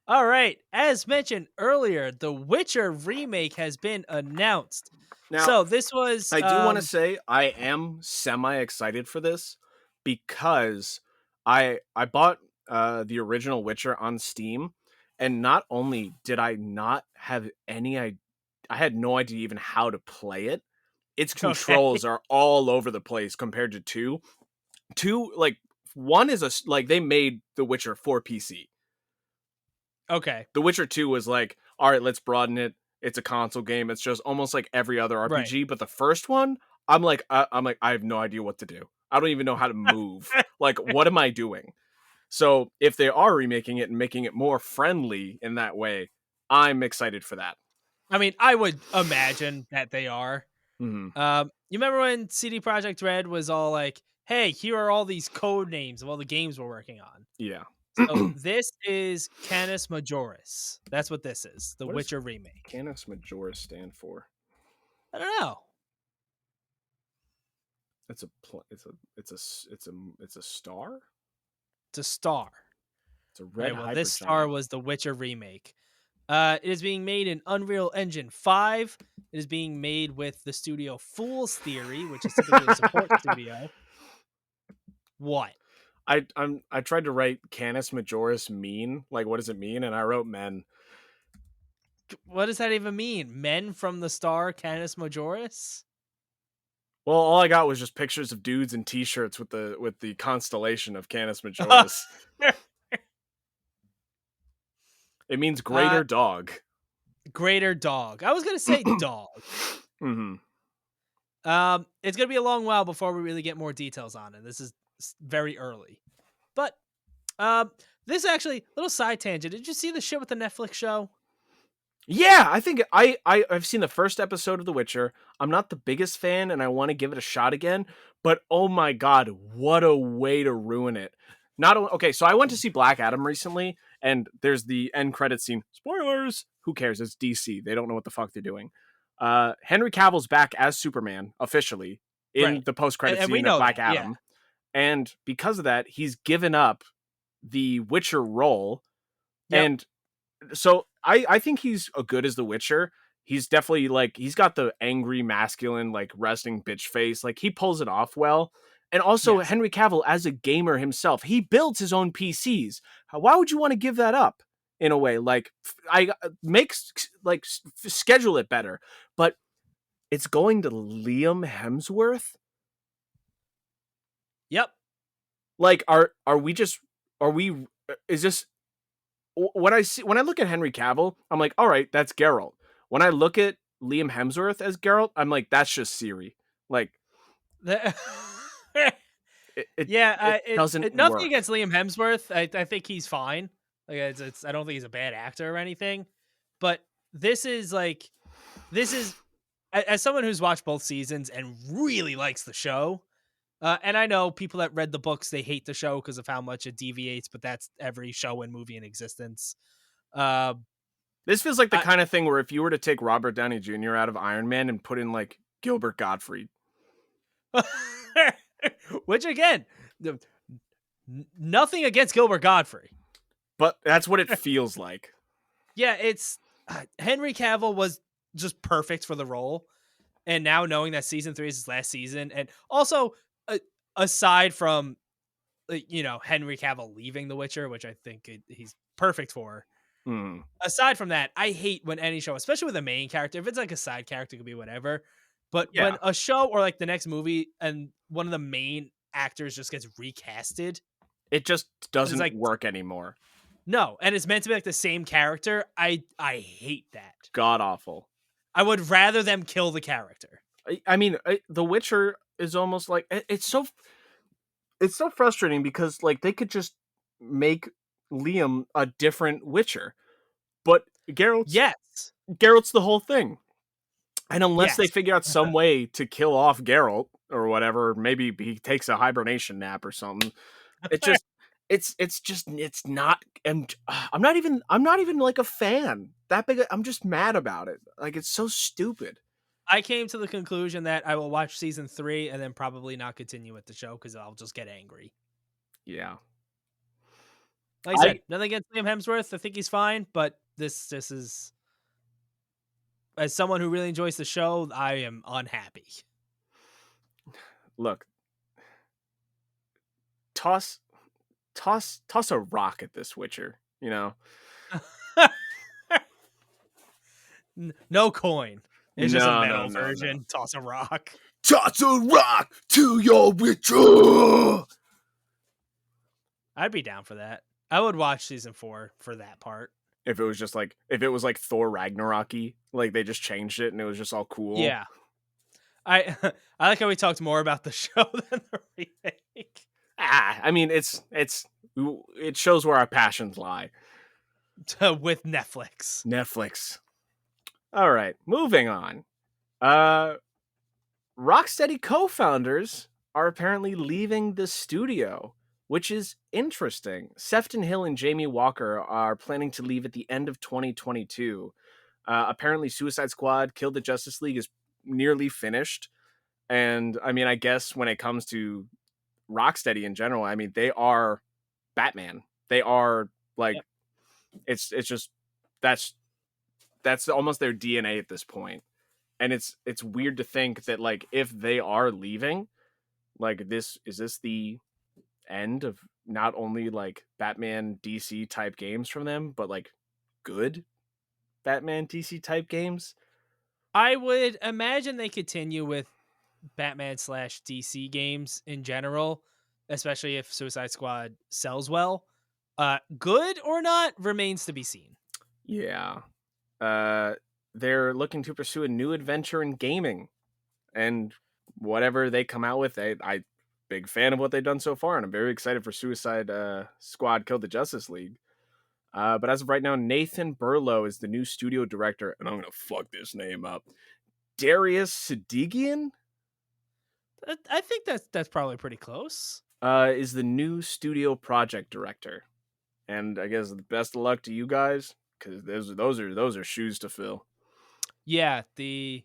S2: All right. As mentioned earlier, the Witcher remake has been announced.
S1: Now,
S2: so this was...
S1: I do want to say I am semi-excited for this because I bought the original Witcher on Steam, and not only did I not have I had no idea even how to play it. Its controls are all over the place compared to 2. 2, like, 1 is they made The Witcher for PC.
S2: Okay.
S1: The Witcher 2 was like, all right, let's broaden it. It's a console game. It's just almost like every other RPG. Right. But the first one, I'm like, I have no idea what to do. I don't even know how to move. Like, what am I doing? So if they are remaking it and making it more friendly in that way, I'm excited for that.
S2: I mean, I would imagine that they are.
S1: Mm-hmm.
S2: You remember when CD Projekt Red was all like, hey, here are all these code names of all the games we're working on.
S1: Yeah.
S2: So this is Canis Majoris. That's what this is. The Witcher remake.
S1: Canis Majoris stand for?
S2: I don't know.
S1: It's a star?
S2: It's a star.
S1: It's a red.
S2: Right, well, this star was the Witcher remake. It is being made in Unreal Engine 5. It is being made with the studio Fool's Theory, which is typically a support studio. What?
S1: I tried to write Canis Majoris mean. Like, what does it mean? And I wrote men.
S2: What does that even mean? Men from the star Canis Majoris?
S1: Well, all I got was just pictures of dudes in t-shirts with the constellation of Canis Majoris. It means greater dog.
S2: Greater dog. I was gonna say dog.
S1: Mm-hmm.
S2: It's gonna be a long while before we really get more details on it. This is very early. But this actually, little side tangent. Did you see the shit with the Netflix show?
S1: Yeah, I think I've seen the first episode of The Witcher. I'm not the biggest fan, and I want to give it a shot again. But oh my god, what a way to ruin it! Okay, so I went to see Black Adam recently, and there's the end credit scene. Spoilers. Who cares? It's DC. They don't know what the fuck they're doing. Henry Cavill's back as Superman officially in the post credit scene of Black Adam. Yeah. And because of that, he's given up the Witcher role. Yep. And so I think he's good as the Witcher. he's definitely like he's got the angry masculine like resting bitch face. Like he pulls it off well. And also
S2: Yes.
S1: Henry Cavill as a gamer himself, he builds his own PCs. Why would you want to give that up? In a way, like I schedule it better, but it's going to Liam Hemsworth.
S2: Yep.
S1: Like, is this when I look at Henry Cavill, I'm like, all right, that's Geralt. When I look at Liam Hemsworth as Geralt, I'm like, that's just Siri. Like, it doesn't
S2: nothing
S1: work.
S2: against Liam Hemsworth. I think he's fine. Like it's I don't think he's a bad actor or anything. But this is as someone who's watched both seasons and really likes the show. And I know people that read the books, they hate the show because of how much it deviates, but that's every show and movie in existence.
S1: This feels like the kind of thing where if you were to take Robert Downey Jr. out of Iron Man and put in like Gilbert Gottfried,
S2: which again, nothing against Gilbert Gottfried,
S1: but that's what it feels like.
S2: Yeah, it's Henry Cavill was just perfect for the role, and now knowing that season 3 is his last season, and also aside from Henry Cavill leaving The Witcher, which I think he's perfect for. Aside from that, I hate when any show, especially with a main character, if it's like a side character, it could be whatever. But when a show or like the next movie and one of the main actors just gets recasted,
S1: it just doesn't work anymore.
S2: No, and it's meant to be like the same character. I hate that.
S1: God awful.
S2: I would rather them kill the character.
S1: I mean, The Witcher is almost like it's so frustrating because like they could just make Liam a different Witcher, but Geralt's the whole thing. And unless they figure out some way to kill off Geralt or whatever, maybe he takes a hibernation nap or something. It just it's not. And I'm not even like a fan that big. I'm just mad about it. Like it's so stupid.
S2: I came to the conclusion that I will watch season 3 and then probably not continue with the show because I'll just get angry.
S1: Yeah.
S2: Like I said, nothing against Liam Hemsworth. I think he's fine, but this is, as someone who really enjoys the show, I am unhappy.
S1: Look, toss a rock at this Witcher, you know?
S2: No coin. It's just a metal version. No. Toss a rock.
S3: Toss a rock to your Witcher!
S2: I'd be down for that. I would watch season 4 for that part.
S1: If it was like Thor Ragnarok-y, like they just changed it and it was just all cool.
S2: Yeah. I like how we talked more about the show than the remake.
S1: I mean, it shows where our passions lie.
S2: With Netflix.
S1: All right, moving on. Rocksteady co-founders are apparently leaving the studio, which is interesting. Sefton Hill and Jamie Walker are planning to leave at the end of 2022. Apparently, Suicide Squad: Kill the Justice League is nearly finished. And, I mean, I guess when it comes to Rocksteady in general, I mean, they are Batman. They are, like, it's just, that's almost their DNA at this point. And it's weird to think that, like, if they are leaving, like, is this the end of not only like Batman DC type games from them, but like good Batman DC type games?
S2: I would imagine they continue with Batman / DC games in general, especially if Suicide Squad sells well. Good or not remains to be seen.
S1: Yeah. They're looking to pursue a new adventure in gaming, and whatever they come out with, I big fan of what they've done so far, and I'm very excited for Suicide Squad: Kill the Justice League. But as of right now, Nathan Burlow is the new studio director, and I'm gonna fuck this name up. Darius Sadigian?
S2: I think that's probably pretty close.
S1: Is the new studio project director, and I guess the best of luck to you guys, because those are shoes to fill.
S2: Yeah, they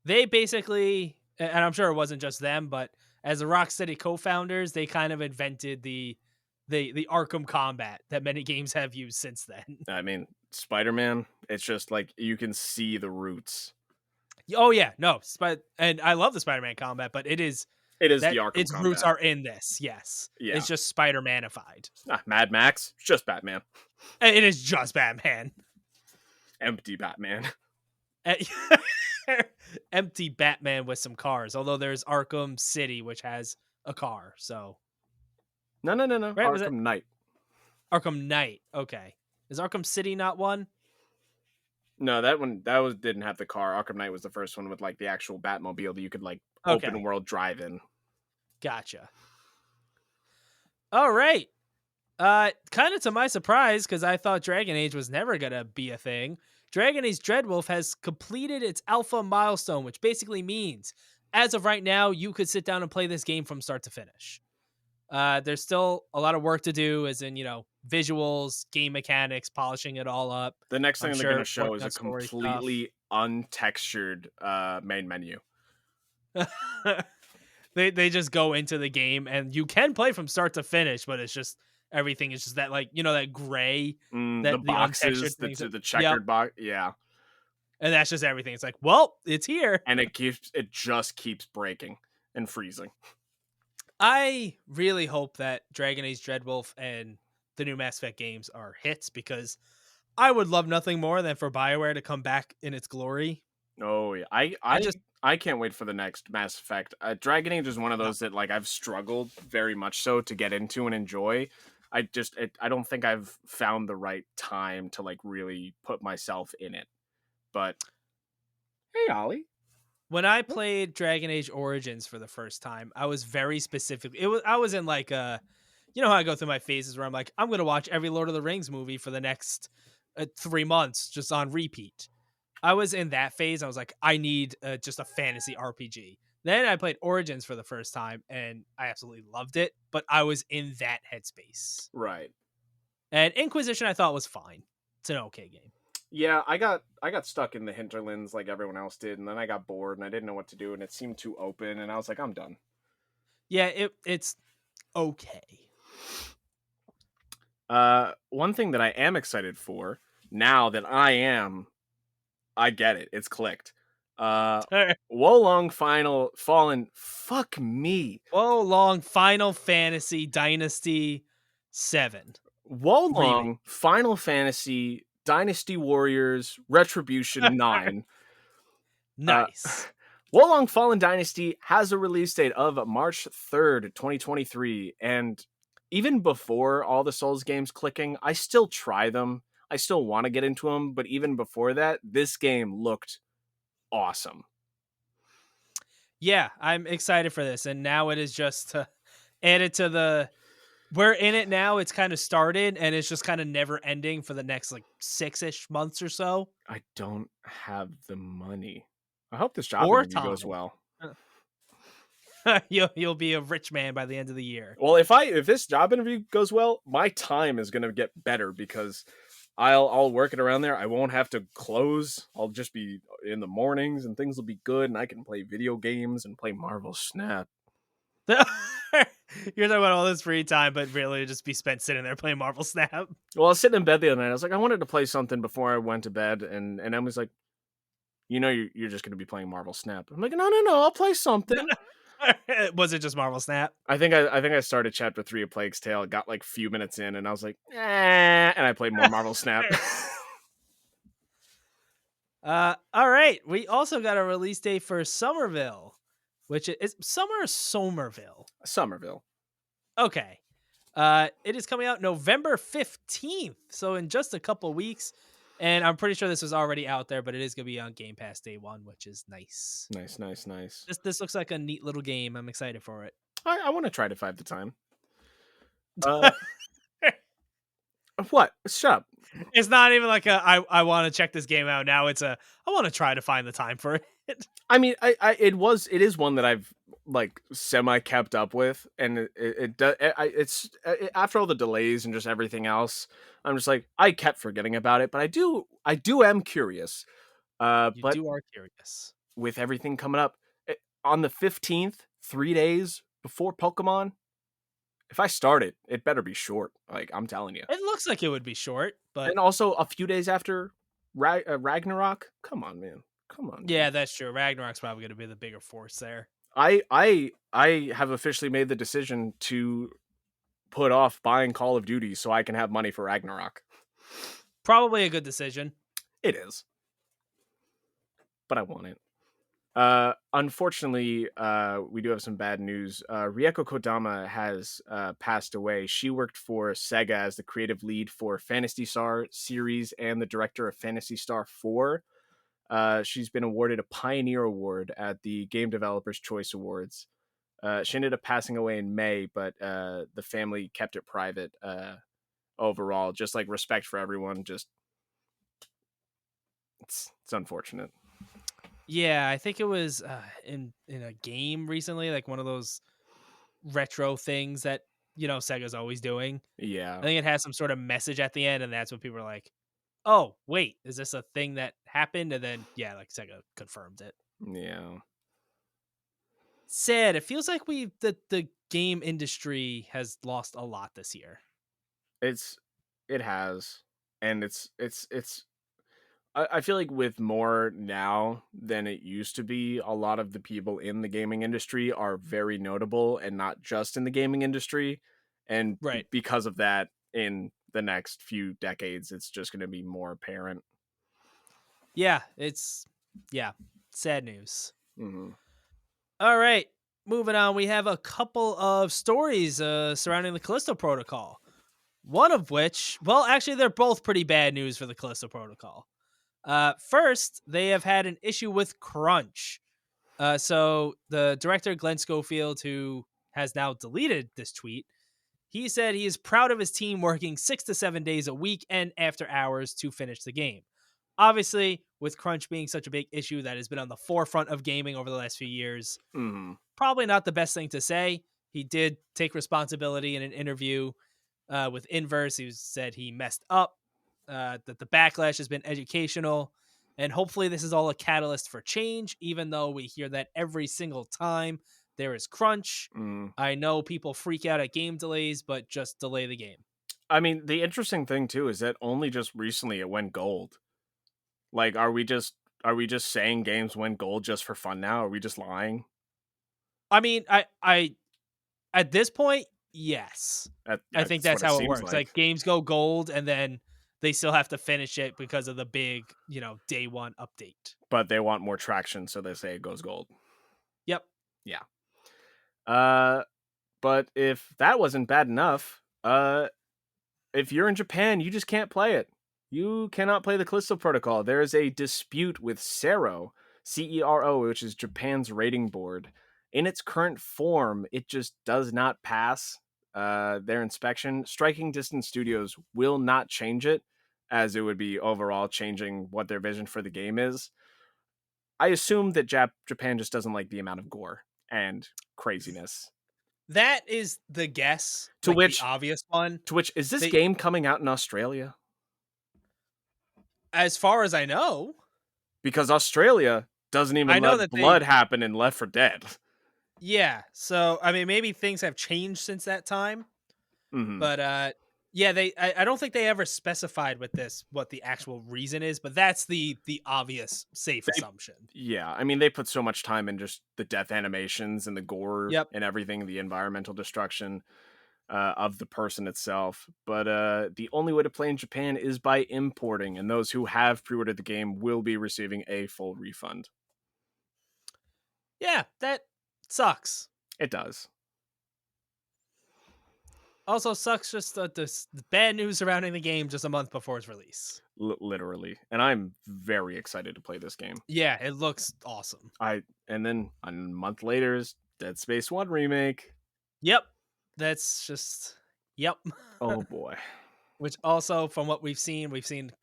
S2: basically, and I'm sure it wasn't just them, but as the Rocksteady co-founders, they kind of invented the Arkham combat that many games have used since then.
S1: I mean, Spider-Man. It's just like you can see the roots.
S2: Oh yeah, no, and I love the Spider-Man combat, but it is
S1: It is
S2: that
S1: the Arkham
S2: its roots
S1: combat.
S2: are in this. Yes,
S1: Yeah.
S2: it's just Spider-Manified.
S1: It's not Mad Max. It's just Batman.
S2: It is just Batman.
S1: Empty Batman.
S2: Empty Batman with some cars. Although there's Arkham City, which has a car. So
S1: No.
S2: Right, was it-
S1: Arkham Knight.
S2: Arkham Knight. Okay, is Arkham City not one?
S1: No, didn't have the car. Arkham Knight was the first one with like the actual Batmobile that you could like
S2: Okay.
S1: open world drive in.
S2: Gotcha. All right. Kind of to my surprise, because I thought Dragon Age was never gonna be a thing. Dragon Age Dreadwolf has completed its alpha milestone, which basically means, as of right now, you could sit down and play this game from start to finish. There's still a lot of work to do, as in, visuals, game mechanics, polishing it all up.
S1: The next thing they're going to show
S2: working
S1: is
S2: on
S1: a
S2: story stuff.
S1: completely untextured main menu.
S2: They just go into the game, and you can play from start to finish, but it's just everything is just that, like, that gray, that
S1: The boxes,
S2: untextured things
S1: the
S2: that-
S1: checkered box. Yeah.
S2: and that's just everything. It's like, well, it's here.
S1: And it just keeps breaking and freezing.
S2: I really hope that Dragon Age Dreadwolf and the new Mass Effect games are hits, because I would love nothing more than for BioWare to come back in its glory.
S1: Oh yeah, I can't wait for the next Mass Effect. Dragon Age is one of those that like I've struggled very much so to get into and enjoy. I don't think I've found the right time to like really put myself in it. But hey, Ollie,
S2: When I played Dragon Age Origins for the first time, I was very specific. I was in like how I go through my phases where I'm like, I'm gonna watch every Lord of the Rings movie for the next 3 months just on repeat. I was in that phase. I was like, I need just a fantasy RPG. Then I played Origins for the first time, and I absolutely loved it. But I was in that headspace.
S1: right?
S2: And Inquisition, I thought was fine. It's an okay game.
S1: Yeah, I got stuck in the hinterlands like everyone else did, and then I got bored and I didn't know what to do, and it seemed too open, and I was like, I'm done.
S2: Yeah, it's okay.
S1: One thing that I am excited for now that I get it. It's clicked. Wolong Fallen. Fuck me.
S2: Wolong Final Fantasy Dynasty 7.
S1: Wolong
S2: Remake.
S1: Final Fantasy Dynasty Warriors Retribution 9.
S2: Nice.
S1: Wolong Fallen Dynasty has a release date of March 3rd, 2023. And even before all the Souls games clicking, I still try them. I still want to get into them. But even before that, this game looked awesome.
S2: Yeah, I'm excited for this. And now it is just added to the... We're in it now. It's kind of started, and it's just kind of never ending for the next like 6-ish months or so.
S1: I don't have the money. I hope this job
S2: Or
S1: interview goes
S2: time.
S1: well.
S2: You'll be a rich man by the end of the year.
S1: Well, if this job interview goes well, my time is going to get better because I'll work it around there. I won't have to close. I'll just be in the mornings and things will be good, and I can play video games and play Marvel Snap.
S2: You're talking about all this free time, but really just be spent sitting there playing Marvel Snap.
S1: Well, I was sitting in bed the other night. I was like, I wanted to play something before I went to bed, and Emily's like, you're just going to be playing Marvel Snap. I'm like, no, I'll play something.
S2: Was it just Marvel Snap?
S1: I think I started chapter 3 of Plague's Tale, got like a few minutes in, and I was like, and I played more Marvel Snap.
S2: All right. We also got a release date for Somerville, which is Summer or Somerville?
S1: Somerville.
S2: Okay. It is coming out November 15th, so in just a couple weeks. And I'm pretty sure this was already out there, but it is going to be on Game Pass day one, which is nice.
S1: Nice.
S2: This looks like a neat little game. I'm excited for it.
S1: I want to try to find the time. What? Shut up.
S2: It's not even like I want to check this game out now. It's I want to try to find the time for it.
S1: I mean, it is one that I've like semi kept up with, and it's after all the delays and just everything else, I'm just like I kept forgetting about it, but I am curious. But
S2: You are curious.
S1: with everything coming up on the 15th, 3 days before Pokemon, If I start it, it better be short. Like, I'm telling you.
S2: It looks like it would be short, but
S1: And also a few days after Ragnarok. Come on, man. Come on, man.
S2: yeah, that's true. Ragnarok's probably going to be the bigger force there.
S1: I have officially made the decision to put off buying Call of Duty so I can have money for Ragnarok.
S2: Probably a good decision.
S1: It is. But I want it. Unfortunately, we do have some bad news. Rieko Kodama has passed away. She worked for Sega as the creative lead for Phantasy Star series and the director of Phantasy Star 4. She's been awarded a Pioneer Award at the Game Developers Choice Awards. She ended up passing away in May, but the family kept it private overall. Just like respect for everyone. Just it's unfortunate.
S2: Yeah, I think it was in a game recently, like one of those retro things that Sega's always doing.
S1: Yeah.
S2: I think it has some sort of message at the end, and that's when people are like, "Oh, wait, is this a thing that happened?" And then yeah, like Sega confirmed it.
S1: Yeah.
S2: Sad. It feels like the game industry has lost a lot this year.
S1: It has, and it's I feel like with more now than it used to be, a lot of the people in the gaming industry are very notable, and not just in the gaming industry. And
S2: Right.
S1: because of that, in the next few decades, it's just going to be more apparent.
S2: Yeah, sad news.
S1: Mm-hmm.
S2: All right, moving on. We have a couple of stories surrounding the Callisto Protocol. One of which, well, actually, they're both pretty bad news for the Callisto Protocol. First, they have had an issue with crunch. So the director, Glenn Schofield, who has now deleted this tweet, he said he is proud of his team working 6 to 7 days a week and after hours to finish the game. Obviously, with crunch being such a big issue that has been on the forefront of gaming over the last few years, probably not the best thing to say. He did take responsibility in an interview with Inverse. He said he messed up, that the backlash has been educational, and hopefully this is all a catalyst for change, even though we hear that every single time there is crunch. I know people freak out at game delays, but just delay the game.
S1: I mean, the interesting thing too is that only just recently it went gold. Like, are we just saying games went gold just for fun now? Are we just lying?
S2: I mean, I at this point, yes. I think that's how it works. Like games go gold and then they still have to finish it because of the big, day one update.
S1: But they want more traction, so they say it goes gold.
S2: Yep.
S1: Yeah. But if that wasn't bad enough, if you're in Japan, you just can't play it. You cannot play the Callisto Protocol. There is a dispute with CERO, CERO, which is Japan's rating board. In its current form, it just does not pass their inspection. Striking Distance Studios will not change it, as it would be overall changing what their vision for the game is. I assume that Japan just doesn't like the amount of gore and craziness.
S2: That is the guess.
S1: To which
S2: the obvious one.
S1: To which, is this game coming out in Australia?
S2: As far as I know.
S1: Because Australia doesn't even let blood happen in Left 4 Dead.
S2: Yeah, so, I mean, maybe things have changed since that time.
S1: Mm-hmm.
S2: But, yeah, I don't think they ever specified with this what the actual reason is, but that's the obvious safe assumption.
S1: Yeah, I mean, they put so much time in just the death animations and the gore and everything, the environmental destruction of the person itself. But the only way to play in Japan is by importing, and those who have pre-ordered the game will be receiving a full refund.
S2: Yeah, that sucks.
S1: It does.
S2: Also sucks just the bad news surrounding the game just a month before its release.
S1: Literally. And I'm very excited to play this game.
S2: Yeah, it looks awesome.
S1: And then a month later is Dead Space 1 remake.
S2: Yep. That's just
S1: Oh boy.
S2: Which also, from what we've seen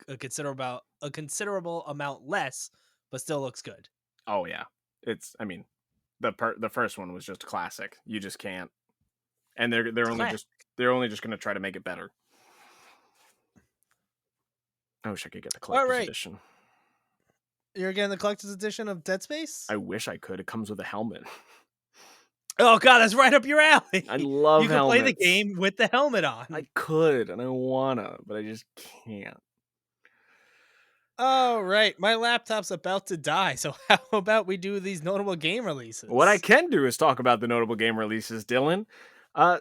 S2: a considerable amount less, but still looks good.
S1: Oh yeah. The first one was just classic. You just can't. And they're only just going to try to make it better. I wish I could get the collector's edition.
S2: You're getting the collector's edition of Dead Space?
S1: I wish I could. It comes with a helmet.
S2: Oh god, that's right up your alley.
S1: I love
S2: You can
S1: helmets.
S2: play the game with the helmet on.
S1: I could, and I wanna, but I just can't.
S2: Oh, right. My laptop's about to die, so how about we do these notable game releases?
S1: What I can do is talk about the notable game releases, Dylan.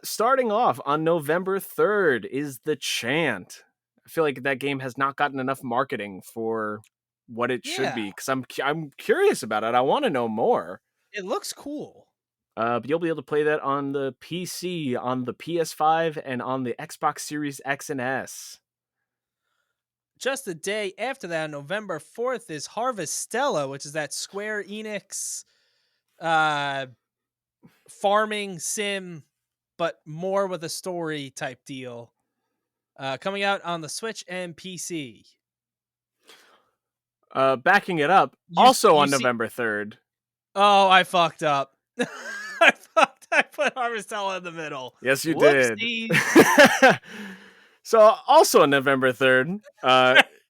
S1: Starting off on November 3rd is The Chant. I feel like that game has not gotten enough marketing for what it should be, because I'm curious about it. I want to know more.
S2: It looks cool.
S1: But you'll be able to play that on the PC, on the PS5, and on the Xbox Series X and S.
S2: Just a day after that, November 4th, is Harvestella, which is that Square Enix farming sim, but more with a story type deal. Coming out on the Switch and PC.
S1: Backing it up, on November 3rd.
S2: Oh, I fucked up. I put Harvestella in the middle.
S1: Yes, you
S2: Whoopsies.
S1: did. So, also on November 3rd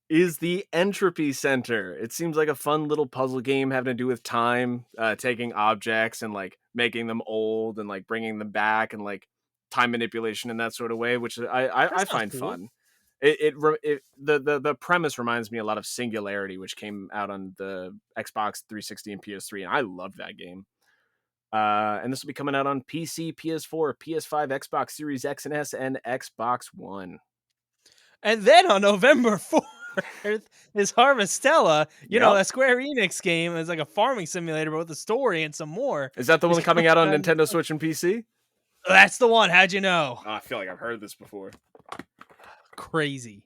S1: is the Entropy Center. It seems like a fun little puzzle game having to do with time, taking objects and like making them old and like bringing them back, and like time manipulation in that sort of way, which I find
S2: cool.
S1: fun. The premise reminds me a lot of Singularity, which came out on the Xbox 360 and PS3, and I loved that game. And this will be coming out on PC, PS4, PS5, Xbox Series X and S, and Xbox One.
S2: And then on November 4th is Harvestella. You know, that Square Enix game is like a farming simulator, but with a story and some more.
S1: Is that the one coming out on Nintendo Switch and PC?
S2: That's the one. How'd you know?
S1: Oh, I feel like I've heard this before.
S2: Crazy.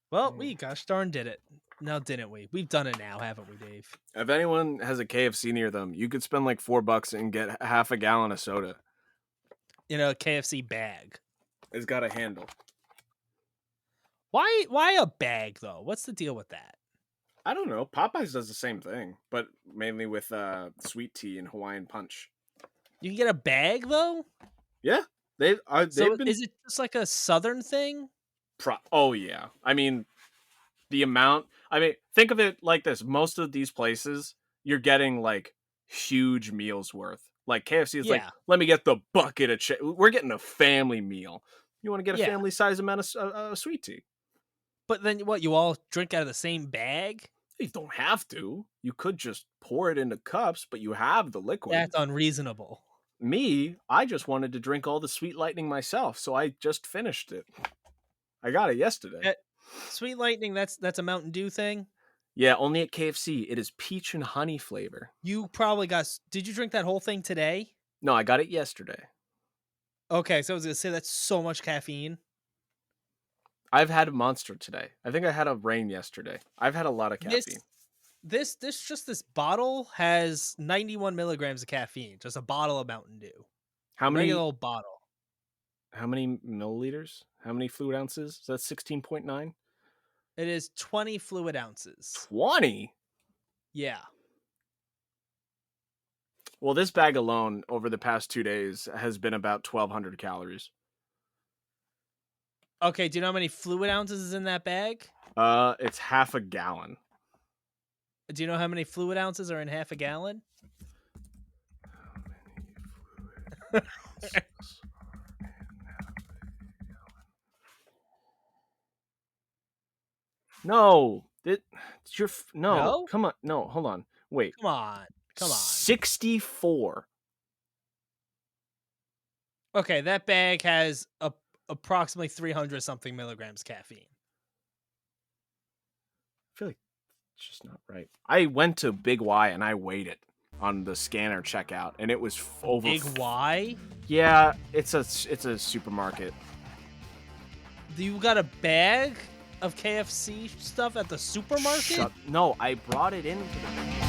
S2: Well, we gosh darn did it. Now, didn't we? We've done it now, haven't we, Dave?
S1: If anyone has a KFC near them, you could spend like $4 and get half a gallon of soda.
S2: In a KFC bag.
S1: It's got a handle.
S2: Why a bag, though? What's the deal with that?
S1: I don't know. Popeyes does the same thing, but mainly with sweet tea and Hawaiian punch.
S2: You can get a bag, though?
S1: Yeah. They've been...
S2: Is it just like a Southern thing?
S1: Oh, yeah. I mean, the amount... I mean, think of it like this. Most of these places, you're getting, like, huge meals worth. Like, KFC is like, let me get the bucket of chicken. We're getting a family meal. You want to get a family-sized amount of sweet tea.
S2: But then what, you all drink out of the same bag?
S1: You don't have to. You could just pour it into cups, but you have the liquid.
S2: That's unreasonable.
S1: Me, I just wanted to drink all the Sweet Lightning myself, so I just finished it. I got it yesterday.
S2: Sweet Lightning, that's a Mountain Dew thing?
S1: Yeah, only at KFC. It is peach and honey flavor.
S2: You probably did you drink that whole thing today?
S1: No, I got it yesterday.
S2: Okay, so I was going to say that's so much caffeine.
S1: I've had a Monster today. I think I had a Reign yesterday. I've had a lot of caffeine.
S2: This bottle has 91 milligrams of caffeine. Just a bottle of Mountain Dew.
S1: How many?
S2: Regular old bottle.
S1: How many milliliters? How many fluid ounces? Is that 16.9?
S2: It is 20 fluid ounces.
S1: 20?
S2: Yeah.
S1: Well, this bag alone over the past 2 days has been about 1,200 calories.
S2: Okay, do you know how many fluid ounces is in that bag?
S1: It's half a gallon.
S2: Do you know how many fluid ounces are in half a gallon?
S1: How many fluid ounces are in half a gallon? No, no. Come on, no, hold on, wait.
S2: Come on.
S1: 64.
S2: Okay, that bag has approximately 300 something milligrams caffeine.
S1: I feel like it's just not right. I went to Big Y and I weighed it on the scanner checkout, and it was over.
S2: Big Y?
S1: Yeah, it's a supermarket.
S2: You got a bag of KFC stuff at the supermarket?
S1: No, I brought it into the